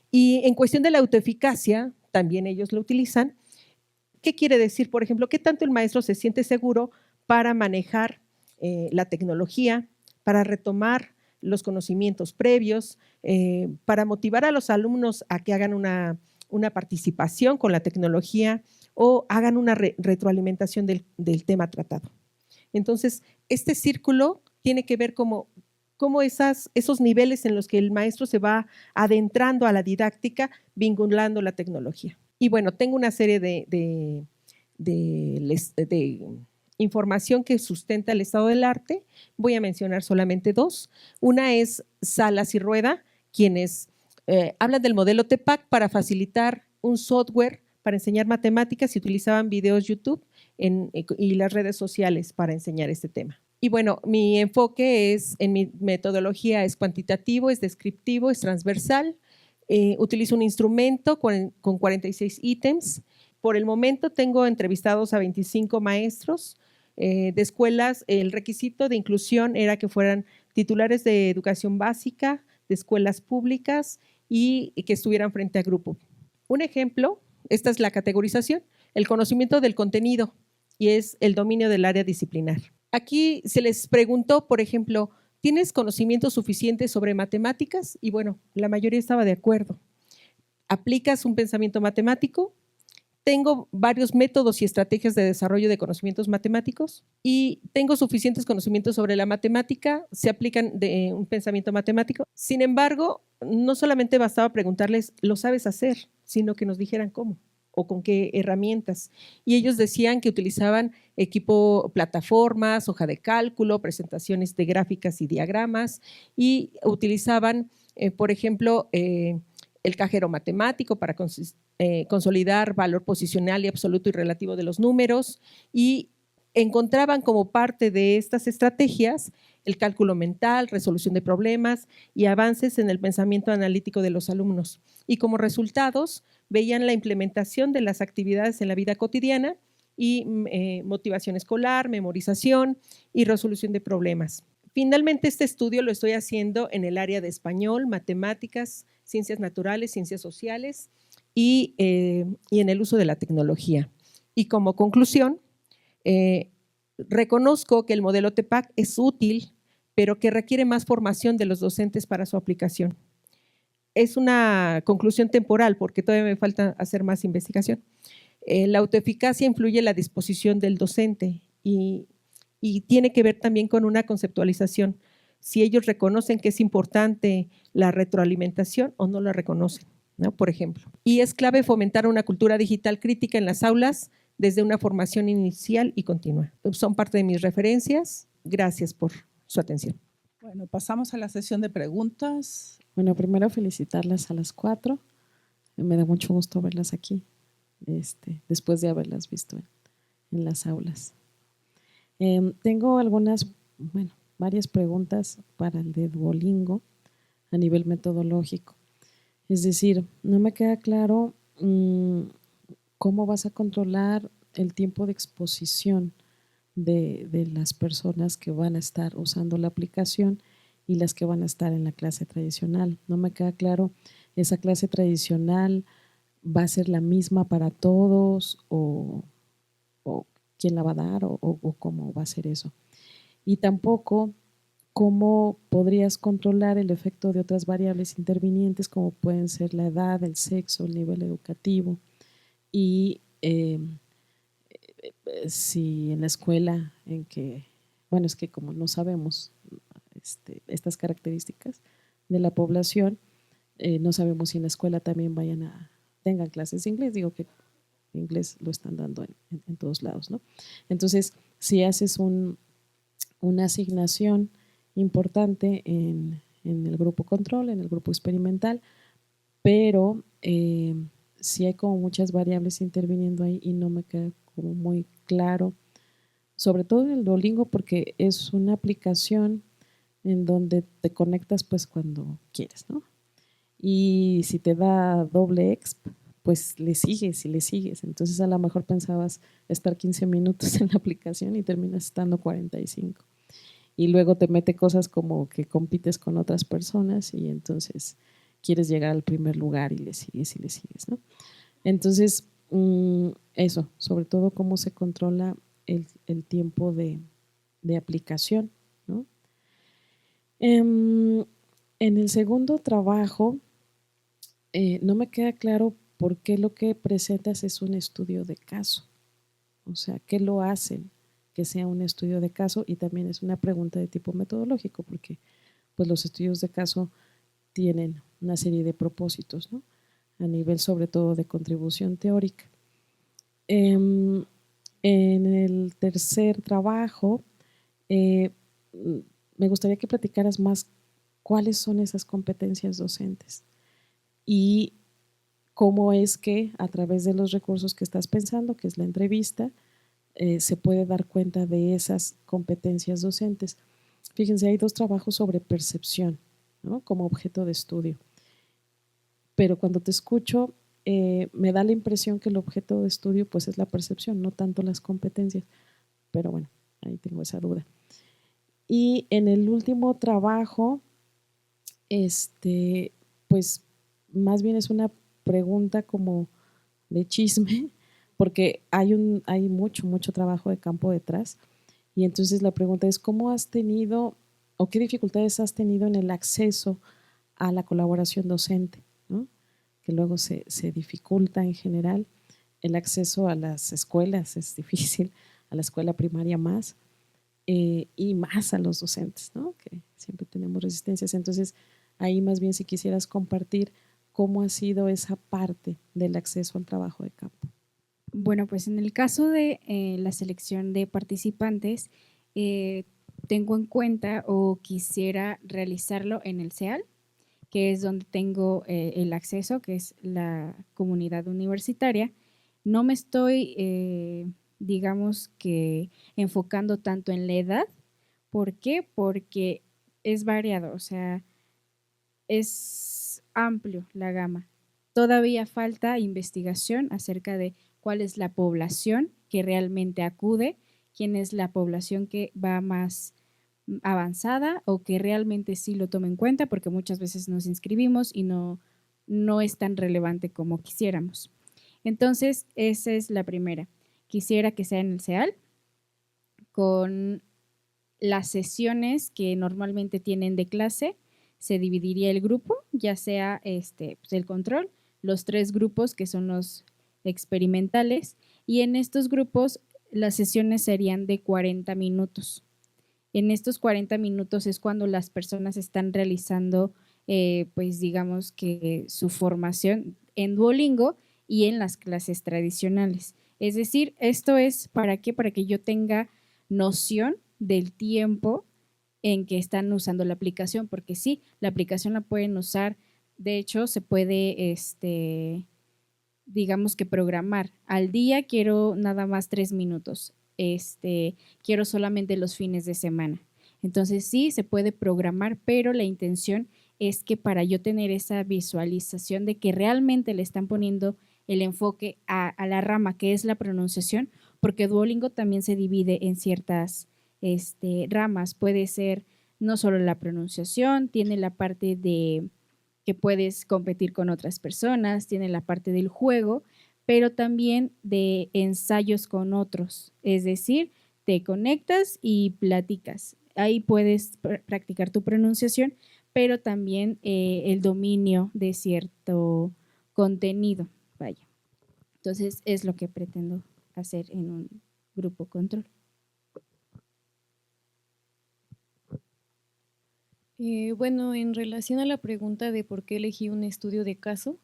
Y en cuestión de la autoeficacia, también ellos lo utilizan. ¿Qué quiere decir? Por ejemplo, ¿qué tanto el maestro se siente seguro para manejar la tecnología, para retomar los conocimientos previos, para motivar a los alumnos a que hagan una participación con la tecnología o hagan una retroalimentación del tema tratado? Entonces, este círculo tiene que ver como esos niveles en los que el maestro se va adentrando a la didáctica, vinculando la tecnología. Y bueno, tengo una serie de información que sustenta el estado del arte. Voy a mencionar solamente dos. Una es Salas y Rueda, quienes hablan del modelo TEPAC para facilitar un software para enseñar matemáticas y utilizaban videos YouTube y las redes sociales para enseñar este tema. Y bueno, mi enfoque en mi metodología es cuantitativo, es descriptivo, es transversal. Utilizo un instrumento con 46 ítems. Por el momento tengo entrevistados a 25 maestros de escuelas. El requisito de inclusión era que fueran titulares de educación básica, de escuelas públicas y que estuvieran frente a grupo. Un ejemplo, esta es la categorización, el conocimiento del contenido y es el dominio del área disciplinar. Aquí se les preguntó, por ejemplo, ¿Tienes conocimientos suficientes sobre matemáticas? Y bueno, la mayoría estaba de acuerdo. ¿Aplicas un pensamiento matemático? Tengo varios métodos y estrategias de desarrollo de conocimientos matemáticos y tengo suficientes conocimientos sobre la matemática, se aplican de un pensamiento matemático. Sin embargo, no solamente bastaba preguntarles, ¿lo sabes hacer?, sino que nos dijeran cómo o con qué herramientas. Y ellos decían que utilizaban equipo, plataformas, hoja de cálculo, presentaciones de gráficas y diagramas y utilizaban, por ejemplo, el cajero matemático para consolidar valor posicional y absoluto y relativo de los números y encontraban como parte de estas estrategias el cálculo mental, resolución de problemas y avances en el pensamiento analítico de los alumnos. Y como resultados veían la implementación de las actividades en la vida cotidiana y motivación escolar, memorización y resolución de problemas. Finalmente, este estudio lo estoy haciendo en el área de español, matemáticas, ciencias naturales, ciencias sociales y en el uso de la tecnología. Y como conclusión, reconozco que el modelo TEPAC es útil, pero que requiere más formación de los docentes para su aplicación. Es una conclusión temporal porque todavía me falta hacer más investigación. La autoeficacia influye en la disposición del docente y tiene que ver también con una conceptualización. Si ellos reconocen que es importante la retroalimentación o no la reconocen, ¿no? Por ejemplo. Y es clave fomentar una cultura digital crítica en las aulas desde una formación inicial y continua. Son parte de mis referencias. Gracias por su atención. Bueno, pasamos a la sesión de preguntas. Bueno, primero felicitarlas a las 4. Me da mucho gusto verlas aquí, después de haberlas visto en las aulas. Tengo varias preguntas para el de Duolingo a nivel metodológico. Es decir, no me queda claro cómo vas a controlar el tiempo de exposición de las personas que van a estar usando la aplicación y las que van a estar en la clase tradicional. No me queda claro, ¿esa clase tradicional va a ser la misma para todos o quién la va a dar o cómo va a ser eso? Y tampoco cómo podrías controlar el efecto de otras variables intervinientes como pueden ser la edad, el sexo, el nivel educativo y si en la escuela en que, bueno, es que como no sabemos estas características de la población, no sabemos si en la escuela también tengan clases de inglés, digo que inglés lo están dando en todos lados, ¿no? Entonces, si haces una asignación importante en el grupo control, en el grupo experimental, pero sí hay como muchas variables interviniendo ahí y no me queda como muy claro, sobre todo en el Duolingo porque es una aplicación en donde te conectas pues cuando quieres, ¿no? Y si te da doble exp, pues le sigues y le sigues. Entonces a lo mejor pensabas estar 15 minutos en la aplicación y terminas estando 45. Y luego te mete cosas como que compites con otras personas y entonces quieres llegar al primer lugar y le sigues, ¿no? Entonces, eso, sobre todo cómo se controla el tiempo de aplicación, ¿no? En el segundo trabajo, no me queda claro por qué lo que presentas es un estudio de caso. O sea, ¿qué lo hacen que sea un estudio de caso? Y también es una pregunta de tipo metodológico, porque pues, los estudios de caso tienen una serie de propósitos, ¿no? A nivel sobre todo de contribución teórica. En el tercer trabajo, me gustaría que platicaras más cuáles son esas competencias docentes y cómo es que a través de los recursos que estás pensando, que es la entrevista, se puede dar cuenta de esas competencias docentes. Fíjense, hay 2 trabajos sobre percepción, ¿no? Como objeto de estudio. Pero cuando te escucho, me da la impresión que el objeto de estudio pues, es la percepción, no tanto las competencias. Pero bueno, ahí tengo esa duda. Y en el último trabajo, pues más bien es una pregunta como de chisme, porque hay mucho trabajo de campo detrás. Y entonces la pregunta es, ¿cómo has tenido o qué dificultades has tenido en el acceso a la colaboración docente, ¿no? Que luego se dificulta en general. El acceso a las escuelas es difícil, a la escuela primaria más, y más a los docentes, ¿no? Que siempre tenemos resistencias. Entonces, ahí más bien si quisieras compartir cómo ha sido esa parte del acceso al trabajo de campo. Bueno, pues en el caso de la selección de participantes, tengo en cuenta o quisiera realizarlo en el CEAL, que es donde tengo el acceso, que es la comunidad universitaria. No me estoy, digamos que, enfocando tanto en la edad. ¿Por qué? Porque es variado, o sea, es amplio la gama. Todavía falta investigación acerca de cuál es la población que realmente acude, quién es la población que va más avanzada o que realmente sí lo toma en cuenta, porque muchas veces nos inscribimos y no es tan relevante como quisiéramos. Entonces, esa es la primera. Quisiera que sea en el CEAL, con las sesiones que normalmente tienen de clase, se dividiría el grupo, ya sea pues el control, los 3 grupos que son los experimentales, y en estos grupos las sesiones serían de 40 minutos. En estos 40 minutos es cuando las personas están realizando, pues digamos que su formación en Duolingo y en las clases tradicionales. Es decir, esto es ¿para qué? Para que yo tenga noción del tiempo en que están usando la aplicación, porque sí, la aplicación la pueden usar, de hecho se puede, digamos que programar. Al día quiero nada más 3 minutos, quiero solamente los fines de semana. Entonces sí, se puede programar, pero la intención es que para yo tener esa visualización de que realmente le están poniendo el enfoque a la rama que es la pronunciación, porque Duolingo también se divide en ciertas ramas. Puede ser no solo la pronunciación, tiene la parte de que puedes competir con otras personas, tiene la parte del juego, pero también de ensayos con otros. Es decir, te conectas y platicas. Ahí puedes practicar tu pronunciación, pero también el dominio de cierto contenido. Vaya. Entonces, es lo que pretendo hacer en un grupo control. Bueno, en relación a la pregunta de por qué elegí un estudio de caso,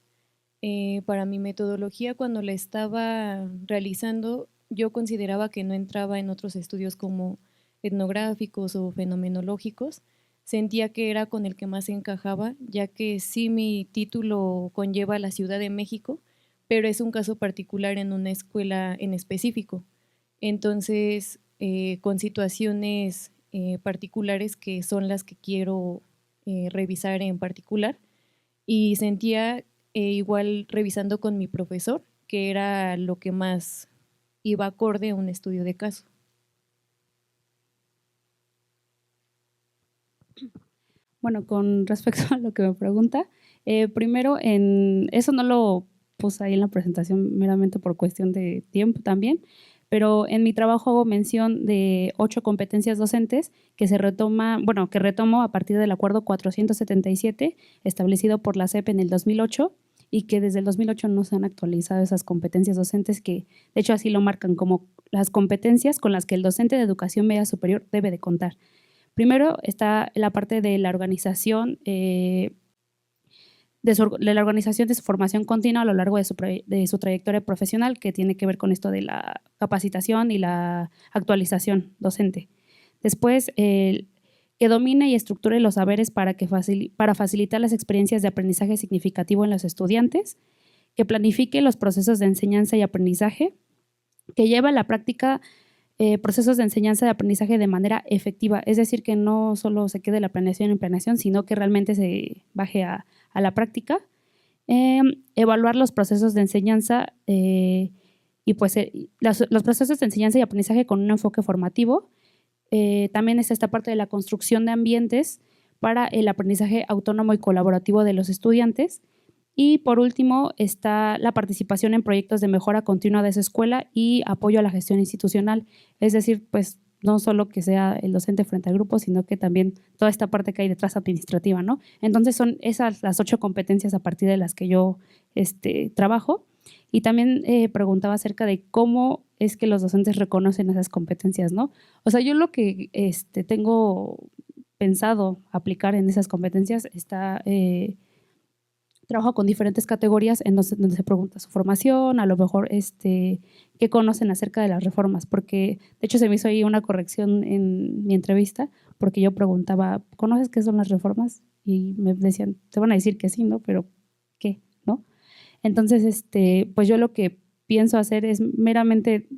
para mi metodología cuando la estaba realizando, yo consideraba que no entraba en otros estudios como etnográficos o fenomenológicos. Sentía que era con el que más encajaba, ya que sí mi título conlleva la Ciudad de México, pero es un caso particular en una escuela en específico. Entonces, con situaciones particulares que son las que quiero revisar en particular, y sentía igual revisando con mi profesor que era lo que más iba acorde a un estudio de caso. Bueno, con respecto a lo que me pregunta, primero, eso no lo puse ahí en la presentación meramente por cuestión de tiempo también, pero en mi trabajo hago mención de 8 competencias docentes que que retomo a partir del acuerdo 477 establecido por la SEP en el 2008 y que desde el 2008 no se han actualizado esas competencias docentes que de hecho así lo marcan como las competencias con las que el docente de educación media superior debe de contar. Primero está la parte de la organización de su formación continua a lo largo de su trayectoria profesional, que tiene que ver con esto de la capacitación y la actualización docente. Después, que domine y estructure los saberes para facilitar las experiencias de aprendizaje significativo en los estudiantes, que planifique los procesos de enseñanza y aprendizaje, que lleve a la práctica procesos de enseñanza y aprendizaje de manera efectiva, es decir, que no solo se quede la planeación en planeación, sino que realmente se baje a la práctica, evaluar los procesos de enseñanza y pues los procesos de enseñanza y aprendizaje con un enfoque formativo. También está esta parte de la construcción de ambientes para el aprendizaje autónomo y colaborativo de los estudiantes. Y por último está la participación en proyectos de mejora continua de esa escuela y apoyo a la gestión institucional. Es decir, pues no solo que sea el docente frente al grupo, sino que también toda esta parte que hay detrás administrativa, ¿no? Entonces son esas las 8 competencias a partir de las que yo trabajo. Y también preguntaba acerca de cómo es que los docentes reconocen esas competencias, ¿no? O sea, yo lo que tengo pensado aplicar en esas competencias trabajo con diferentes categorías donde se pregunta su formación, a lo mejor qué conocen acerca de las reformas, porque de hecho se me hizo ahí una corrección en mi entrevista, porque yo preguntaba, ¿conoces qué son las reformas? Y me decían, te van a decir que sí, ¿no? Pero ¿qué? ¿No? Entonces, pues yo lo que pienso hacer es meramente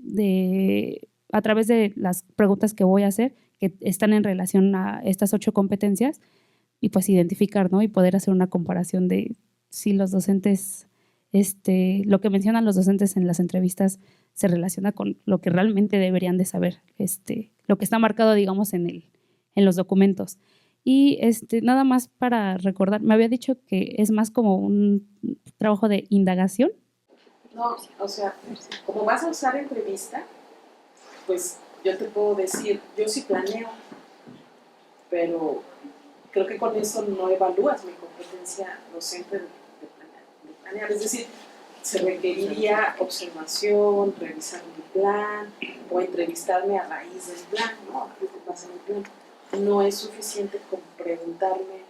a través de las preguntas que voy a hacer, que están en relación a estas 8 competencias, y pues identificar, ¿no? Y poder hacer una comparación de si los docentes, lo que mencionan los docentes en las entrevistas se relaciona con lo que realmente deberían de saber, lo que está marcado, digamos, en los documentos. Y nada más para recordar, me había dicho que es más como un trabajo de indagación. No, o sea, como vas a usar entrevista, pues yo te puedo decir, yo sí planeo, pero creo que con eso no evalúas mi competencia docente de planear. Es decir, se requeriría observación, revisar mi plan o entrevistarme a raíz del plan, ¿no? ¿Qué te pasa en el plan? No es suficiente con preguntarme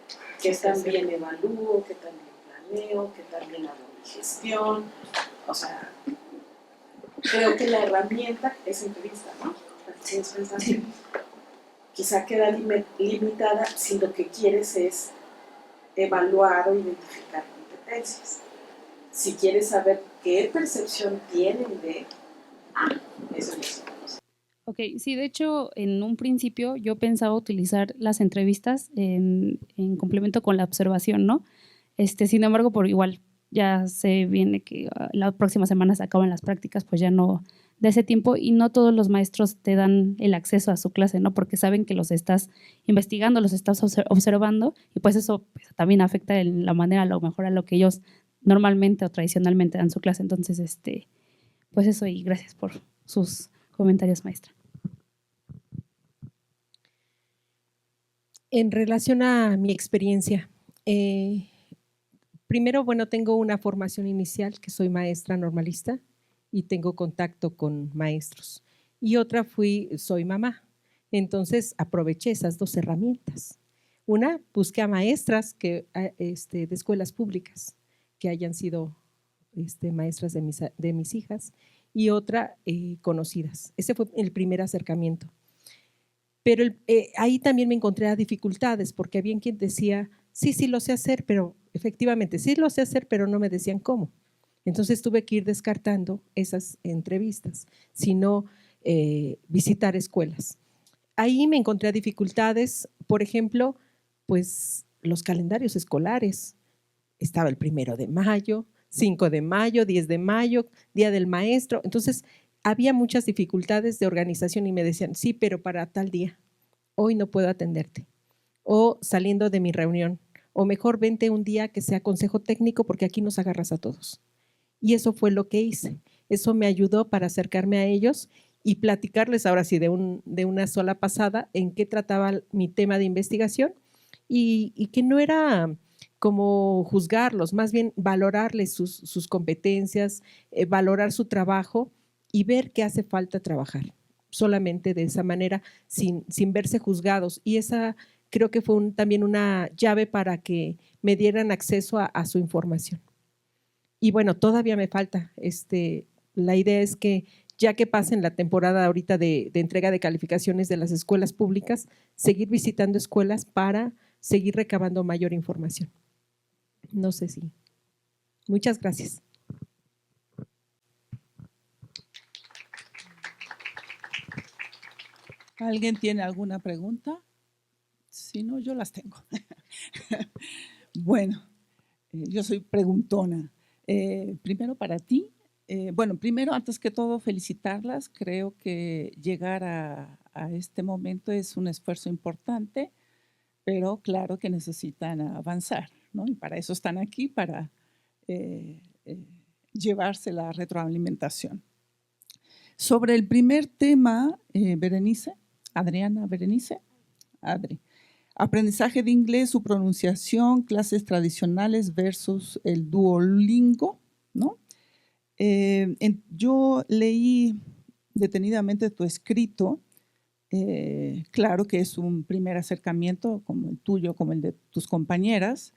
qué tan bien evalúo, qué tan bien planeo, qué tan bien hago mi gestión. O sea, creo que la herramienta es entrevista, ¿no? ¿Tienes pensado? Quizá queda limitada si lo que quieres es evaluar o identificar competencias. Si quieres saber qué percepción tienen de, eso es. Ok, sí, de hecho, en un principio yo pensaba utilizar las entrevistas en complemento con la observación, ¿no? Sin embargo, por igual ya se viene que la próxima semana se acaban las prácticas, pues ya no de ese tiempo, y no todos los maestros te dan el acceso a su clase, ¿no? Porque saben que los estás investigando, los estás observando, y pues eso pues, también afecta en la manera, a lo mejor a lo que ellos normalmente o tradicionalmente dan su clase. Entonces, pues eso, y gracias por sus comentarios, maestra. En relación a mi experiencia, primero, bueno, tengo una formación inicial, que soy maestra normalista y tengo contacto con maestros. Y otra soy mamá. Entonces, aproveché esas 2 herramientas. Una, busqué a maestras de escuelas públicas que hayan sido maestras de mis hijas, y otra, conocidas. Ese fue el primer acercamiento. Pero ahí también me encontré a dificultades, porque había quien decía, sí lo sé hacer, pero efectivamente sí lo sé hacer, pero no me decían cómo. Entonces tuve que ir descartando esas entrevistas, sino visitar escuelas. Ahí me encontré a dificultades, por ejemplo, pues los calendarios escolares. Estaba el 1 de mayo, 5 de mayo, 10 de mayo, Día del Maestro. Entonces, había muchas dificultades de organización y me decían, sí, pero para tal día, hoy no puedo atenderte. O saliendo de mi reunión, o mejor vente un día que sea consejo técnico porque aquí nos agarras a todos. Y eso fue lo que hice. Eso me ayudó para acercarme a ellos y platicarles ahora sí de una sola pasada en qué trataba mi tema de investigación, y que no era como juzgarlos, más bien valorarles sus competencias, valorar su trabajo y ver qué hace falta trabajar. Solamente de esa manera, sin verse juzgados. Y esa creo que fue también una llave para que me dieran acceso a su información. Y bueno, todavía me falta. La idea es que ya que pasen la temporada ahorita de entrega de calificaciones de las escuelas públicas, seguir visitando escuelas para seguir recabando mayor información. No sé si. Muchas gracias. ¿Alguien tiene alguna pregunta? Si no, yo las tengo. Bueno, yo soy preguntona. Primero para ti. Bueno, primero, antes que todo, felicitarlas. Creo que llegar a este momento es un esfuerzo importante, pero claro que necesitan avanzar, ¿no? Y para eso están aquí, para llevarse la retroalimentación. Sobre el primer tema, Berenice, Adriana Berenice. Adri. Aprendizaje de inglés, su pronunciación, clases tradicionales versus el Duolingo, ¿no? Yo leí detenidamente tu escrito. Claro que es un primer acercamiento, como el tuyo, como el de tus compañeras,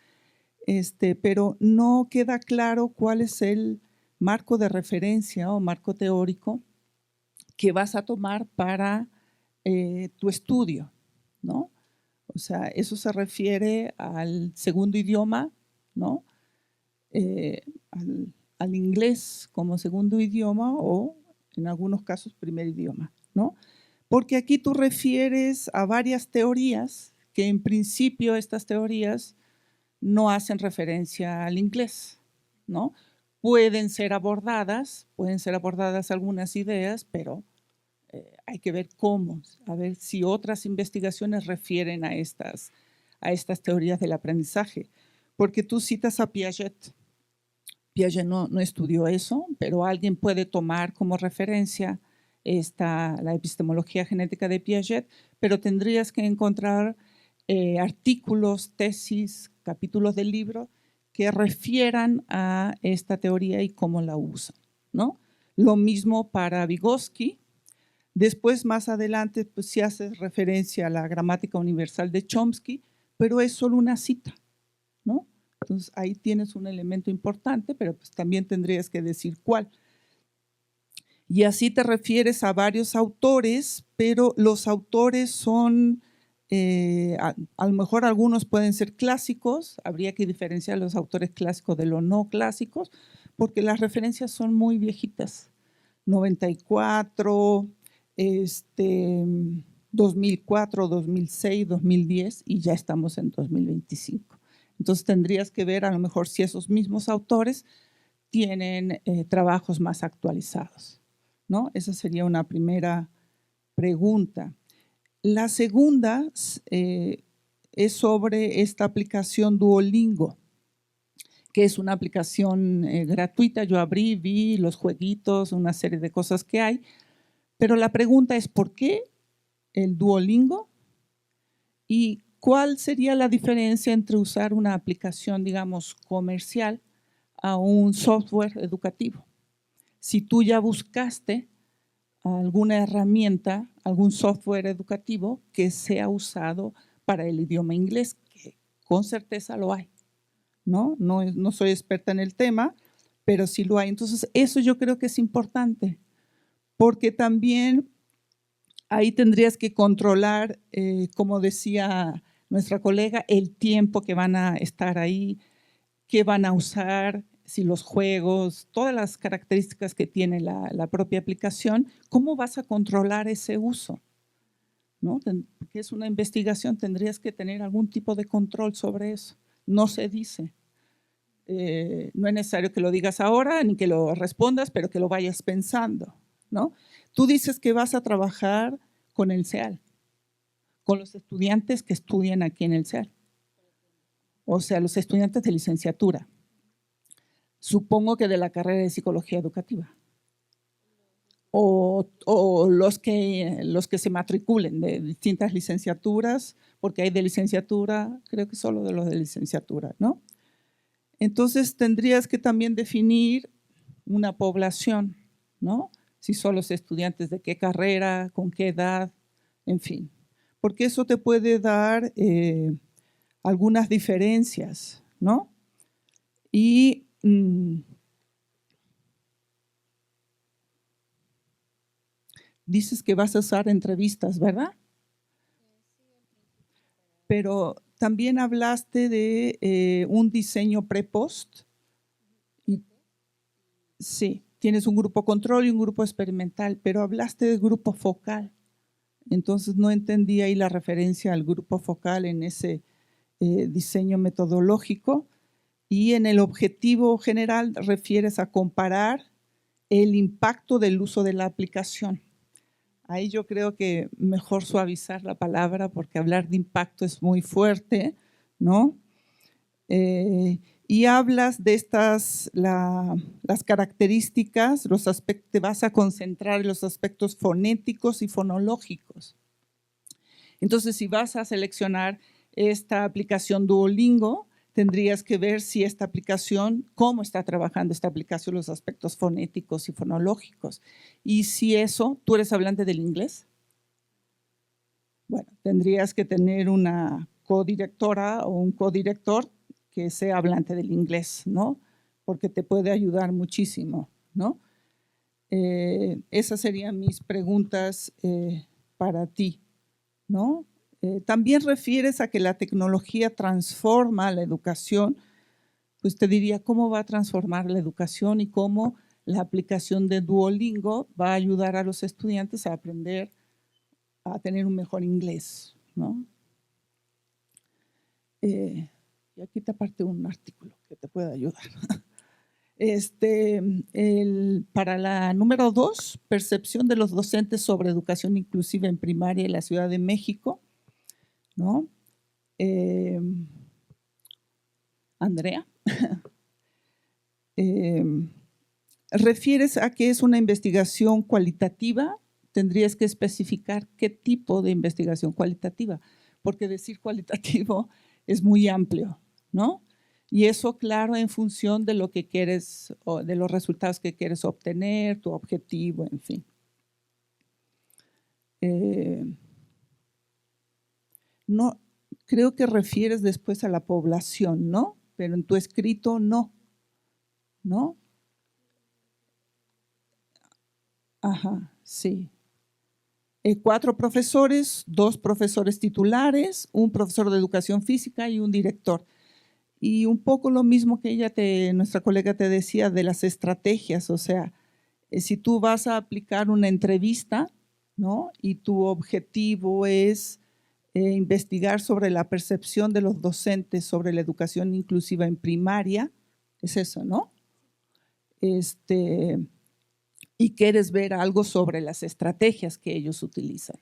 pero no queda claro cuál es el marco de referencia o marco teórico que vas a tomar para tu estudio, ¿no? O sea, eso se refiere al segundo idioma, ¿no? Al inglés como segundo idioma o en algunos casos primer idioma, ¿no? Porque aquí tú refieres a varias teorías que en principio estas teorías no hacen referencia al inglés, ¿no? Pueden ser abordadas algunas ideas, pero hay que ver cómo, a ver si otras investigaciones refieren a estas teorías del aprendizaje. Porque tú citas a Piaget. Piaget no estudió eso, pero alguien puede tomar como referencia la epistemología genética de Piaget, pero tendrías que encontrar artículos, tesis, capítulos del libro que refieran a esta teoría y cómo la usan, ¿no? Lo mismo para Vygotsky. Después, más adelante, pues sí hace referencia a la gramática universal de Chomsky, pero es solo una cita, ¿no? Entonces, ahí tienes un elemento importante, pero pues también tendrías que decir cuál. Y así te refieres a varios autores, pero los autores son, a lo mejor algunos pueden ser clásicos, habría que diferenciar los autores clásicos de los no clásicos, porque las referencias son muy viejitas, 94, 2004, 2006, 2010 y ya estamos en 2025. Entonces tendrías que ver a lo mejor si esos mismos autores tienen trabajos más actualizados, ¿no? Esa sería una primera pregunta. La segunda es sobre esta aplicación Duolingo, que es una aplicación gratuita. Yo abrí, vi los jueguitos, una serie de cosas que hay, pero la pregunta es ¿por qué el Duolingo? ¿Y cuál sería la diferencia entre usar una aplicación, digamos, comercial a un software educativo? Si tú ya buscaste alguna herramienta, algún software educativo que sea usado para el idioma inglés, que con certeza lo hay, ¿no? No soy experta en el tema, pero sí lo hay. Entonces, eso yo creo que es importante, porque también ahí tendrías que controlar, como decía nuestra colega, el tiempo que van a estar ahí, qué van a usar, si los juegos, todas las características que tiene la propia aplicación, ¿cómo vas a controlar ese uso? ¿No? Porque es una investigación, tendrías que tener algún tipo de control sobre eso. No se dice. No es necesario que lo digas ahora ni que lo respondas, pero que lo vayas pensando, ¿no? Tú dices que vas a trabajar con el CEAL, con los estudiantes que estudian aquí en el CEAL. O sea, los estudiantes de licenciatura. Supongo que de la carrera de psicología educativa. O los que se matriculen de distintas licenciaturas, porque hay de licenciatura, creo que solo de los de licenciatura, ¿no? Entonces tendrías que también definir una población, ¿no? Si son los estudiantes de qué carrera, con qué edad, en fin. Porque eso te puede dar algunas diferencias, ¿no? Y dices que vas a usar entrevistas, ¿verdad? Pero también hablaste de un diseño pre-post. Sí, tienes un grupo control y un grupo experimental, pero hablaste de grupo focal. Entonces no entendí ahí la referencia al grupo focal en ese diseño metodológico. Y en el objetivo general refieres a comparar el impacto del uso de la aplicación. Ahí yo creo que mejor suavizar la palabra porque hablar de impacto es muy fuerte, ¿no? Y hablas de las características, los aspectos, te vas a concentrar en los aspectos fonéticos y fonológicos, Entonces, si vas a seleccionar esta aplicación Duolingo, tendrías que ver si esta aplicación, cómo está trabajando esta aplicación, los aspectos fonéticos y fonológicos. Y si eso, ¿tú eres hablante del inglés? Bueno, tendrías que tener una codirectora o un codirector que sea hablante del inglés, ¿no? Porque te puede ayudar muchísimo, ¿no? Esas serían mis preguntas para ti, ¿no? También refieres a que la tecnología transforma la educación, pues te diría cómo va a transformar la educación y cómo la aplicación de Duolingo va a ayudar a los estudiantes a aprender a tener un mejor inglés, ¿no? Y aquí te aparte un artículo que te puede ayudar. Para la número 2, percepción de los docentes sobre educación inclusiva en primaria en la Ciudad de México, ¿no? Andrea, refieres a que es una investigación cualitativa. Tendrías que especificar qué tipo de investigación cualitativa, porque decir cualitativo es muy amplio, ¿no? Y eso, claro, en función de lo que quieres, o de los resultados que quieres obtener, tu objetivo, en fin. No, creo que refieres después a la población, ¿no? Pero en tu escrito no, ¿no? Ajá, sí. 4 profesores, 2 profesores titulares, un profesor de educación física y un director. Y un poco lo mismo que nuestra colega te decía de las estrategias, o sea, si tú vas a aplicar una entrevista, ¿no? Y tu objetivo es investigar sobre la percepción de los docentes sobre la educación inclusiva en primaria, es eso, ¿no? Y quieres ver algo sobre las estrategias que ellos utilizan.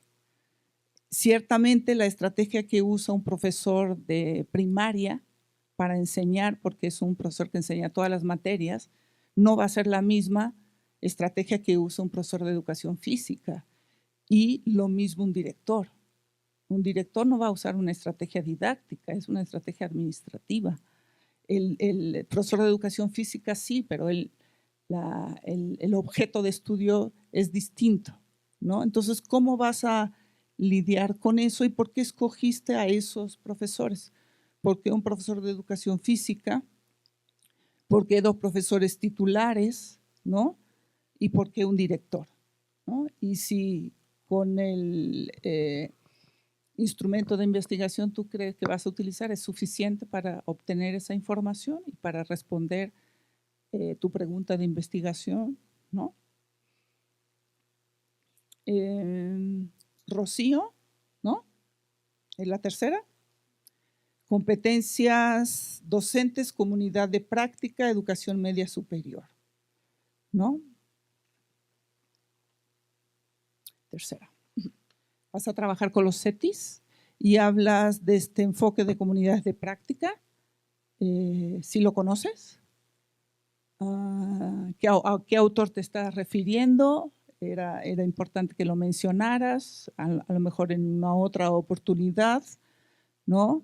Ciertamente la estrategia que usa un profesor de primaria para enseñar, porque es un profesor que enseña todas las materias, no va a ser la misma estrategia que usa un profesor de educación física. Y lo mismo un director. Un director no va a usar una estrategia didáctica, es una estrategia administrativa. El profesor de educación física sí, pero el objeto de estudio es distinto, ¿no? Entonces, ¿cómo vas a lidiar con eso y por qué escogiste a esos profesores? ¿Por qué un profesor de educación física? ¿Por qué 2 profesores titulares? ¿No? ¿Y por qué un director? ¿No? Y si con el instrumento de investigación tú crees que vas a utilizar es suficiente para obtener esa información y para responder tu pregunta de investigación, ¿no? Rocío, ¿no? ¿Es la tercera? Competencias docentes, comunidad de práctica, educación media superior, ¿no? Tercera. Vas a trabajar con los CETIs y hablas de este enfoque de comunidades de práctica. ¿Sí lo conoces? ¿A qué autor te estás refiriendo? Era importante que lo mencionaras, a lo mejor en una otra oportunidad, ¿no?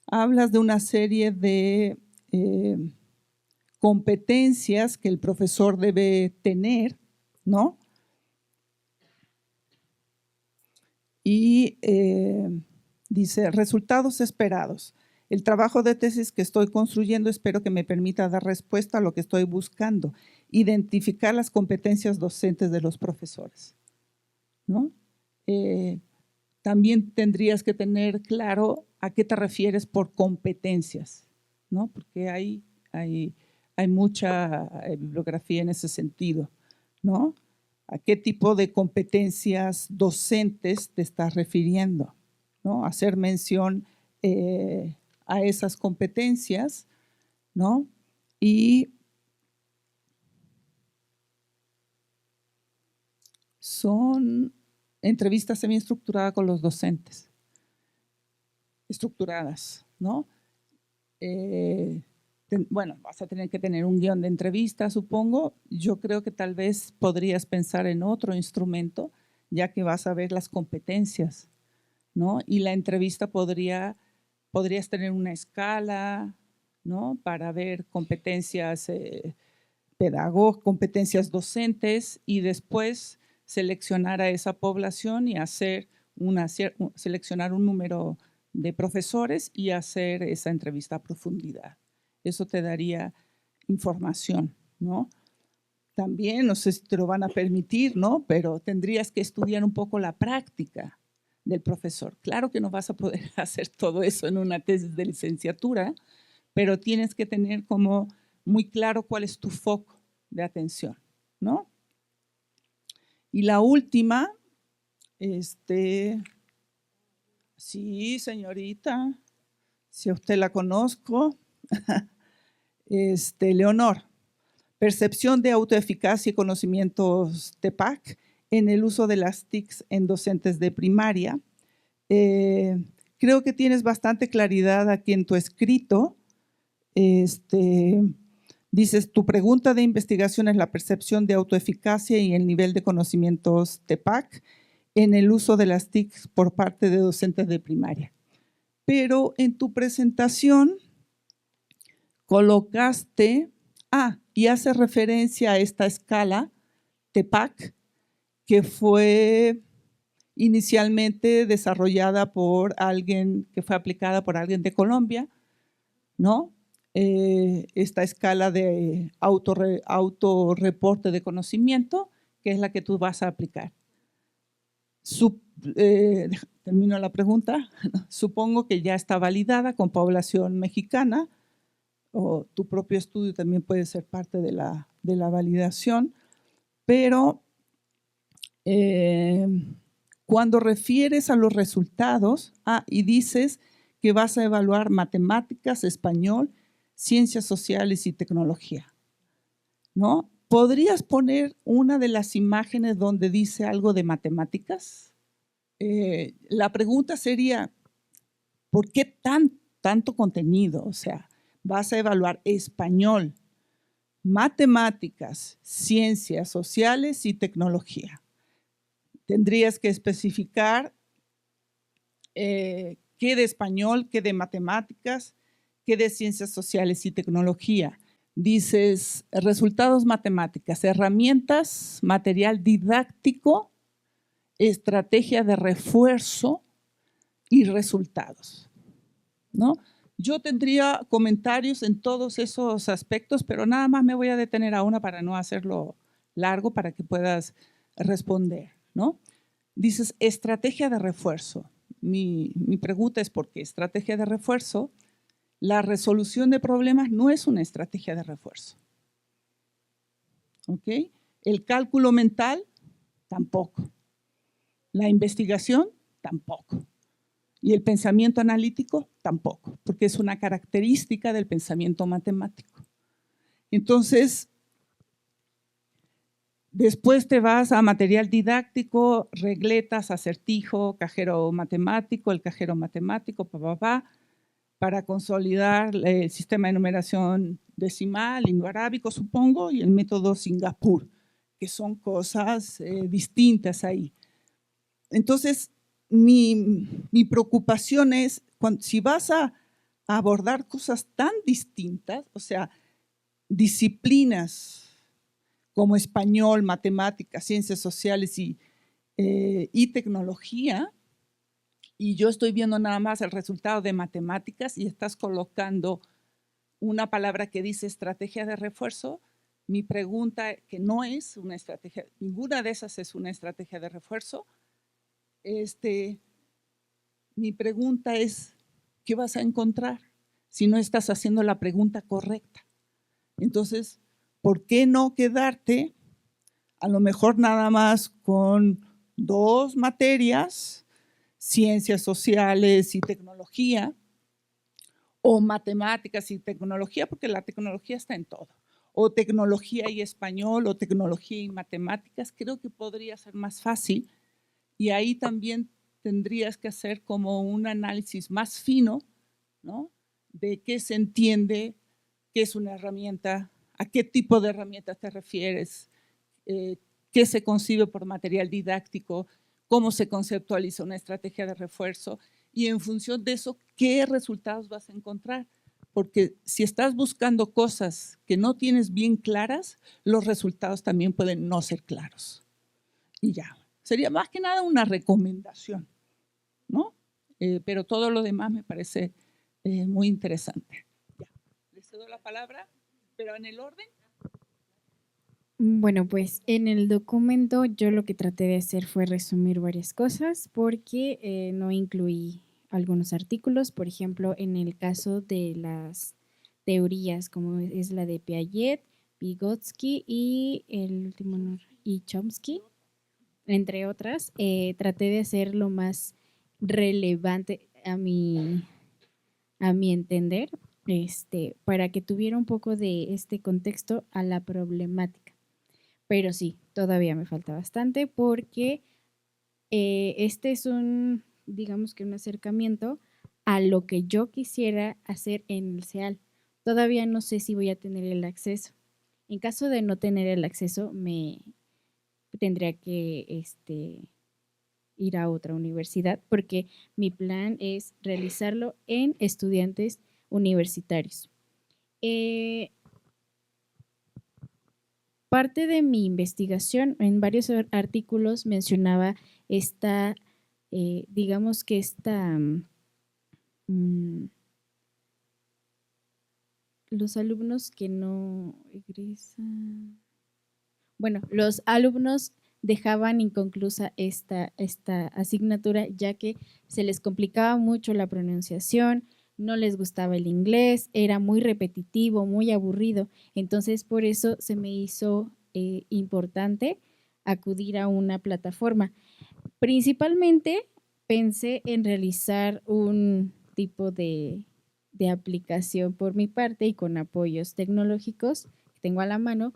Hablas de una serie de competencias que el profesor debe tener, ¿no? Y dice, resultados esperados. El trabajo de tesis que estoy construyendo espero que me permita dar respuesta a lo que estoy buscando, identificar las competencias docentes de los profesores, ¿no? También tendrías que tener claro a qué te refieres por competencias, ¿no? Porque hay mucha bibliografía en ese sentido, ¿no? ¿A qué tipo de competencias docentes te estás refiriendo? ¿No? Hacer mención a esas competencias, ¿no? Y son entrevistas semiestructuradas con los docentes, estructuradas, ¿no? Bueno, vas a tener que tener un guión de entrevista, supongo. Yo creo que tal vez podrías pensar en otro instrumento, ya que vas a ver las competencias, ¿no? Y la entrevista podrías tener una escala, ¿no? Para ver competencias pedagógicas, competencias docentes, y después seleccionar a esa población y seleccionar un número de profesores y hacer esa entrevista a profundidad. Eso te daría información, ¿no? También, no sé si te lo van a permitir, ¿no? Pero tendrías que estudiar un poco la práctica del profesor. Claro que no vas a poder hacer todo eso en una tesis de licenciatura, pero tienes que tener como muy claro cuál es tu foco de atención, ¿no? Y la última, sí, señorita, si a usted la conozco, Leonor. Percepción de autoeficacia y conocimientos TEPAC en el uso de las TICs en docentes de primaria. Creo que tienes bastante claridad aquí en tu escrito. Dices, tu pregunta de investigación es la percepción de autoeficacia y el nivel de conocimientos TEPAC en el uso de las TICs por parte de docentes de primaria. Pero en tu presentación colocaste, y hace referencia a esta escala TEPAC que fue inicialmente desarrollada por alguien, que fue aplicada por alguien de Colombia, ¿no? Esta escala de autorreporte de conocimiento, que es la que tú vas a aplicar. Termino la pregunta. Supongo que ya está validada con población mexicana, o tu propio estudio también puede ser parte de la validación, pero cuando refieres a los resultados, y dices que vas a evaluar matemáticas, español, ciencias sociales y tecnología, ¿no? ¿Podrías poner una de las imágenes donde dice algo de matemáticas? La pregunta sería, ¿por qué tanto contenido? O sea, vas a evaluar español, matemáticas, ciencias sociales y tecnología. Tendrías que especificar qué de español, qué de matemáticas, qué de ciencias sociales y tecnología. Dices, resultados matemáticas, herramientas, material didáctico, estrategia de refuerzo y resultados, ¿no? Yo tendría comentarios en todos esos aspectos, pero nada más me voy a detener a una para no hacerlo largo, para que puedas responder, ¿no? Dices, estrategia de refuerzo. Mi pregunta es, ¿por qué estrategia de refuerzo? La resolución de problemas no es una estrategia de refuerzo. ¿Ok? El cálculo mental, tampoco. La investigación, tampoco. Y el pensamiento analítico, tampoco, porque es una característica del pensamiento matemático. Entonces, después te vas a material didáctico, regletas, acertijo, cajero matemático, el cajero matemático, para consolidar el sistema de numeración decimal, indoarábico, supongo, y el método Singapur, que son cosas distintas ahí. Entonces, mi preocupación es, si vas a abordar cosas tan distintas, o sea, disciplinas como español, matemáticas, ciencias sociales y tecnología, y yo estoy viendo nada más el resultado de matemáticas y estás colocando una palabra que dice estrategia de refuerzo, mi pregunta, que no es una estrategia, ninguna de esas es una estrategia de refuerzo. Mi pregunta es, ¿qué vas a encontrar si no estás haciendo la pregunta correcta? Entonces, ¿por qué no quedarte a lo mejor nada más con 2 materias, ciencias sociales y tecnología, o matemáticas y tecnología, porque la tecnología está en todo, o tecnología y español, o tecnología y matemáticas? Creo que podría ser más fácil, y ahí también tendrías que hacer como un análisis más fino, ¿no? De qué se entiende, qué es una herramienta, a qué tipo de herramienta te refieres, qué se concibe por material didáctico, cómo se conceptualiza una estrategia de refuerzo y en función de eso, ¿qué resultados vas a encontrar? Porque si estás buscando cosas que no tienes bien claras, los resultados también pueden no ser claros. Y ya, sería más que nada una recomendación, ¿no? Pero todo lo demás me parece muy interesante. Ya, les cedo la palabra, pero en el orden. Bueno, pues en el documento yo lo que traté de hacer fue resumir varias cosas porque no incluí algunos artículos, por ejemplo, en el caso de las teorías, como es la de Piaget, Vygotsky y el último y Chomsky, entre otras, traté de hacer lo más relevante a mi entender, para que tuviera un poco de este contexto a la problemática. Pero sí, todavía me falta bastante porque este es digamos que un acercamiento a lo que yo quisiera hacer en el CEAL. Todavía no sé si voy a tener el acceso. En caso de no tener el acceso, me tendría que ir a otra universidad porque mi plan es realizarlo en estudiantes universitarios. Parte de mi investigación en varios artículos mencionaba digamos que los alumnos que no egresan, bueno, los alumnos dejaban inconclusa esta asignatura ya que se les complicaba mucho la pronunciación, no les gustaba el inglés, era muy repetitivo, muy aburrido. Entonces, por eso se me hizo importante acudir a una plataforma. Principalmente pensé en realizar un tipo de aplicación por mi parte y con apoyos tecnológicos que tengo a la mano,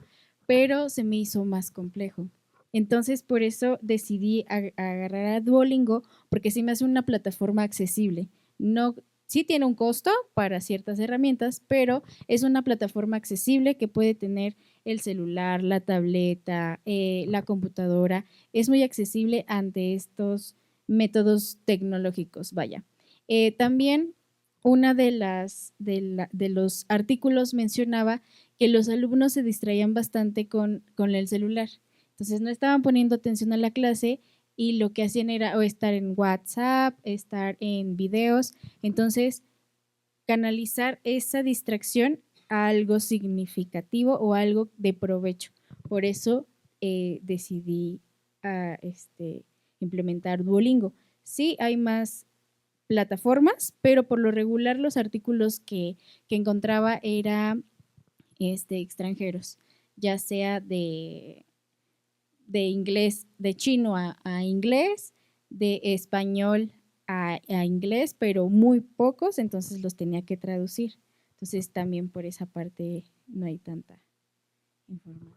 pero se me hizo más complejo. Entonces, por eso decidí agarrar a Duolingo, porque se me hace una plataforma accesible. No, sí tiene un costo para ciertas herramientas, pero es una plataforma accesible que puede tener el celular, la tableta, la computadora. Es muy accesible ante estos métodos tecnológicos, vaya. También una de los artículos mencionaba que los alumnos se distraían bastante con el celular. Entonces no estaban poniendo atención a la clase y lo que hacían era o estar en WhatsApp, estar en videos. Entonces, canalizar esa distracción a algo significativo o algo de provecho. Por eso decidí implementar Duolingo. Sí, hay más plataformas, pero por lo regular los artículos que encontraba eran extranjeros, ya sea de inglés, de chino a inglés, de español a inglés, pero muy pocos, entonces los tenía que traducir. Entonces también por esa parte no hay tanta información.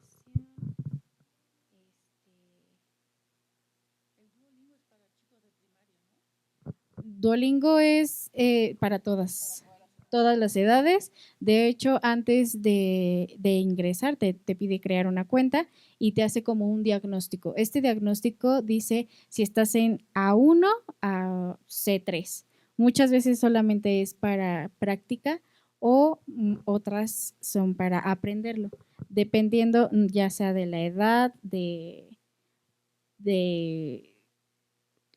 Duolingo es para todas las edades. De hecho, antes de ingresar, te pide crear una cuenta y te hace como un diagnóstico. Este diagnóstico dice si estás en A1 a C3. Muchas veces solamente es para práctica o otras son para aprenderlo, dependiendo ya sea de la edad, de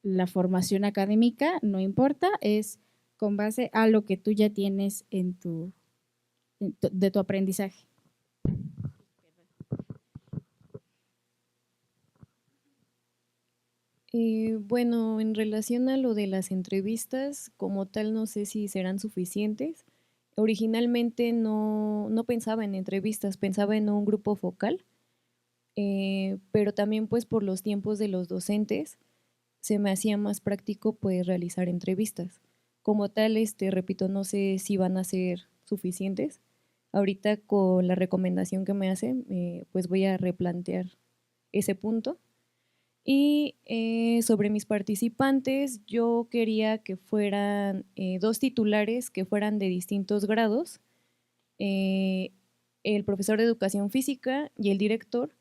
la formación académica, no importa, es con base a lo que tú ya tienes de tu aprendizaje. Bueno, en relación a lo de las entrevistas, como tal, no sé si serán suficientes. Originalmente no pensaba en entrevistas, pensaba en un grupo focal, pero también pues por los tiempos de los docentes se me hacía más práctico pues realizar entrevistas. Como tal, repito, no sé si van a ser suficientes. Ahorita con la recomendación que me hacen, pues voy a replantear ese punto. Y sobre mis participantes, yo quería que fueran 2 titulares que fueran de distintos grados, el profesor de educación física y el director,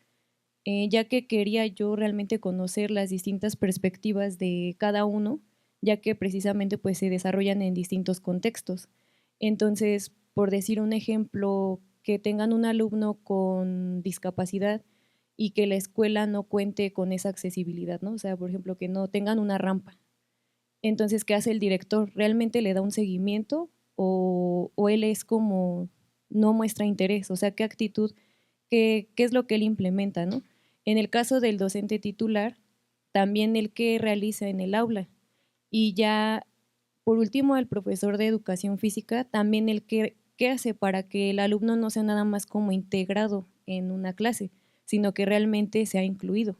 ya que quería yo realmente conocer las distintas perspectivas de cada uno, ya que precisamente pues se desarrollan en distintos contextos. Entonces, por decir un ejemplo, que tengan un alumno con discapacidad y que la escuela no cuente con esa accesibilidad, ¿no? O sea, por ejemplo, que no tengan una rampa. Entonces, ¿qué hace el director? ¿Realmente le da un seguimiento o él es como no muestra interés? O sea, ¿qué actitud, qué es lo que él implementa, ¿no? En el caso del docente titular, también el que realiza en el aula. Y ya, por último, el profesor de educación física, también el que qué hace para que el alumno no sea nada más como integrado en una clase, sino que realmente sea incluido.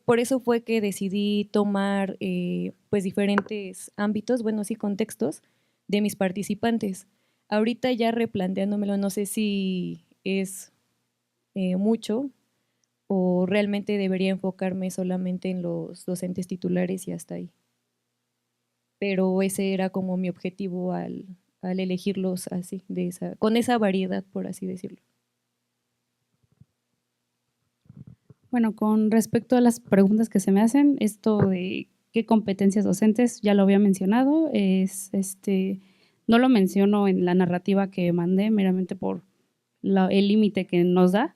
Por eso fue que decidí tomar pues diferentes ámbitos, bueno, sí, contextos de mis participantes. Ahorita ya replanteándomelo, no sé si es mucho o realmente debería enfocarme solamente en los docentes titulares y hasta ahí. Pero ese era como mi objetivo al elegirlos así, con esa variedad, por así decirlo. Bueno, con respecto a las preguntas que se me hacen, esto de qué competencias docentes, ya lo había mencionado, no lo menciono en la narrativa que mandé, meramente por el límite que nos da,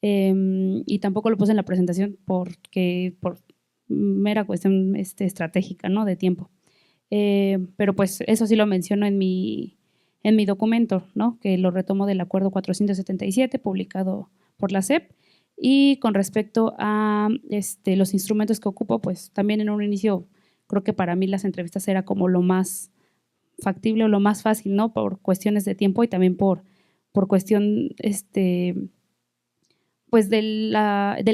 y tampoco lo puse en la presentación por mera cuestión estratégica, ¿no? De tiempo. Pero pues eso sí lo menciono en mi documento, ¿no? Que lo retomo del acuerdo 477 publicado por la SEP. Y con respecto a los instrumentos que ocupo, pues también en un inicio creo que para mí las entrevistas era como lo más factible o lo más fácil, ¿no? Por cuestiones de tiempo y también por cuestión pues del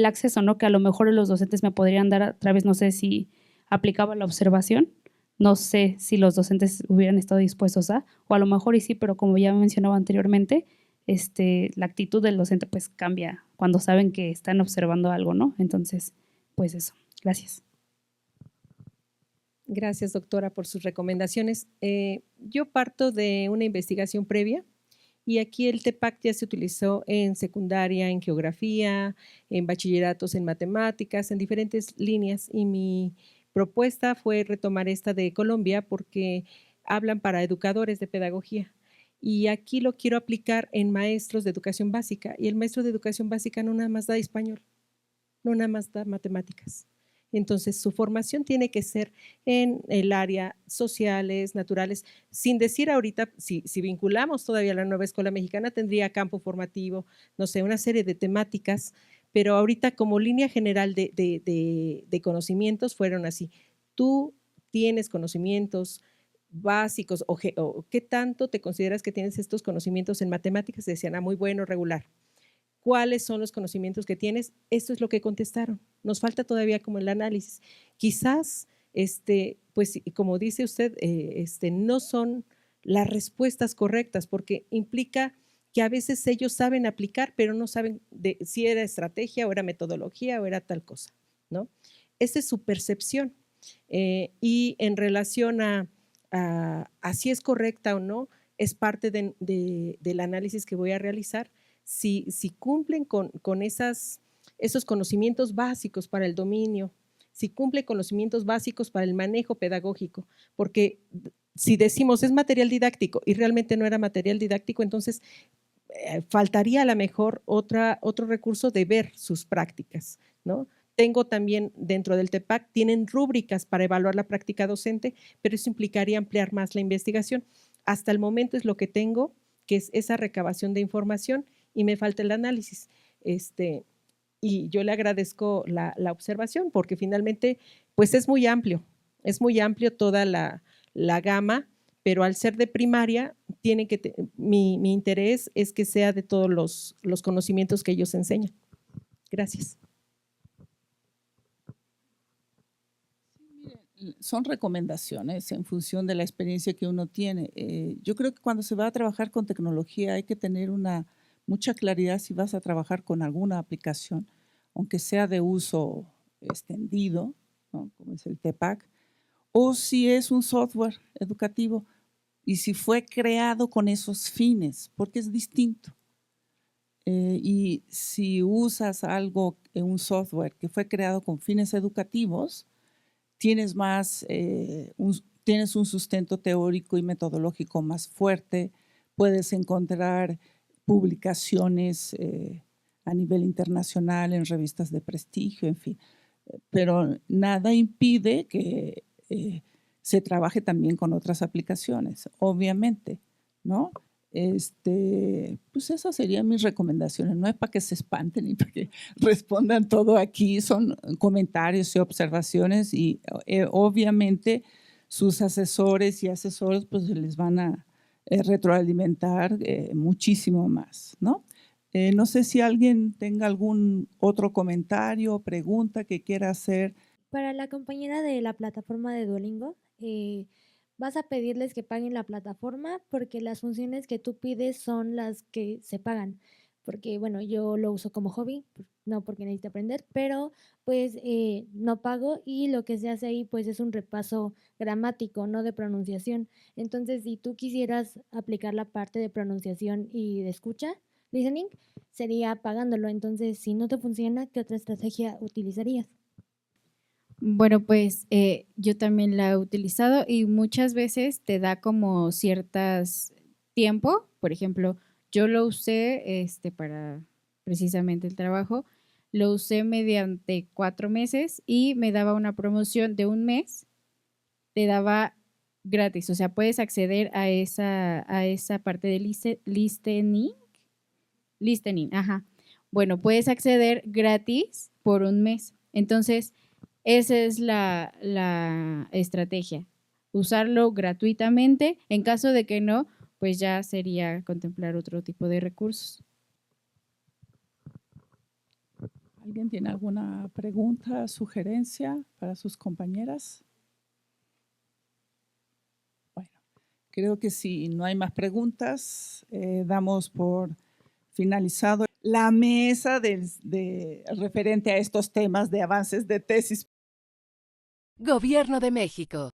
acceso, ¿no? Que a lo mejor los docentes me podrían dar a través, no sé si aplicaba la observación, no sé si los docentes hubieran estado dispuestos o a lo mejor y sí, pero como ya mencionaba anteriormente, la actitud del docente pues cambia cuando saben que están observando algo, ¿no? Entonces, pues eso. Gracias. Gracias, doctora, por sus recomendaciones. Yo parto de una investigación previa y aquí el TEPAC ya se utilizó en secundaria, en geografía, en bachilleratos, en matemáticas, en diferentes líneas y mi propuesta fue retomar esta de Colombia porque hablan para educadores de pedagogía. Y aquí lo quiero aplicar en maestros de educación básica. Y el maestro de educación básica no nada más da español, no nada más da matemáticas. Entonces, su formación tiene que ser en el área sociales, naturales, sin decir ahorita, si vinculamos todavía a la nueva escuela mexicana, tendría campo formativo, no sé, una serie de temáticas, pero ahorita como línea general de conocimientos fueron así. Tú tienes conocimientos básicos o qué tanto te consideras que tienes estos conocimientos en matemáticas, decían, muy bueno, regular. ¿Cuáles son los conocimientos que tienes? Esto es lo que contestaron. Nos falta todavía como el análisis. Quizás, pues como dice usted, no son las respuestas correctas porque implica que a veces ellos saben aplicar, pero no saben si era estrategia o era metodología o era tal cosa, ¿no? Esa es su percepción. Y en relación a si es correcta o no, es parte del análisis que voy a realizar. Si cumplen con esos conocimientos básicos para el dominio, si cumplen conocimientos básicos para el manejo pedagógico, porque si decimos es material didáctico y realmente no era material didáctico, entonces faltaría a lo mejor otro recurso de ver sus prácticas, ¿no? Tengo también dentro del TEPAC, tienen rúbricas para evaluar la práctica docente, pero eso implicaría ampliar más la investigación. Hasta el momento es lo que tengo, que es esa recabación de información y me falta el análisis. Y yo le agradezco la observación porque finalmente pues es muy amplio toda la gama, pero al ser de primaria, mi interés es que sea de todos los conocimientos que ellos enseñan. Gracias. Son recomendaciones en función de la experiencia que uno tiene. Yo creo que cuando se va a trabajar con tecnología hay que tener mucha claridad si vas a trabajar con alguna aplicación, aunque sea de uso extendido, ¿no? Como es el TEPAC, o si es un software educativo y si fue creado con esos fines, porque es distinto. Y si usas algo, un software que fue creado con fines educativos, tienes tienes un sustento teórico y metodológico más fuerte, puedes encontrar publicaciones a nivel internacional en revistas de prestigio, en fin. Pero nada impide que se trabaje también con otras aplicaciones, obviamente, ¿no? Pues esas serían mis recomendaciones. No es para que se espanten ni para que respondan todo aquí, son comentarios y observaciones y obviamente sus asesores y asesoras pues les van a retroalimentar muchísimo más, ¿no? No sé si alguien tenga algún otro comentario o pregunta que quiera hacer. Para la compañera de la plataforma de Duolingo, vas a pedirles que paguen la plataforma porque las funciones que tú pides son las que se pagan. Porque, bueno, yo lo uso como hobby, no porque necesite aprender, pero pues no pago y lo que se hace ahí pues es un repaso gramático, no de pronunciación. Entonces, si tú quisieras aplicar la parte de pronunciación y de escucha, listening, sería pagándolo. Entonces, si no te funciona, ¿qué otra estrategia utilizarías? Bueno, pues yo también la he utilizado y muchas veces te da como ciertas tiempo. Por ejemplo, yo lo usé para precisamente el trabajo, lo usé mediante 4 meses y me daba una promoción de 1 mes, te daba gratis, o sea, puedes acceder a esa parte de listening, ajá. Bueno, puedes acceder gratis por 1 mes. Entonces, esa es la estrategia, usarlo gratuitamente. En caso de que no, pues ya sería contemplar otro tipo de recursos. ¿Alguien tiene alguna pregunta, sugerencia para sus compañeras? Bueno, creo que si no hay más preguntas, damos por finalizado la mesa referente a estos temas de avances de tesis. Gobierno de México.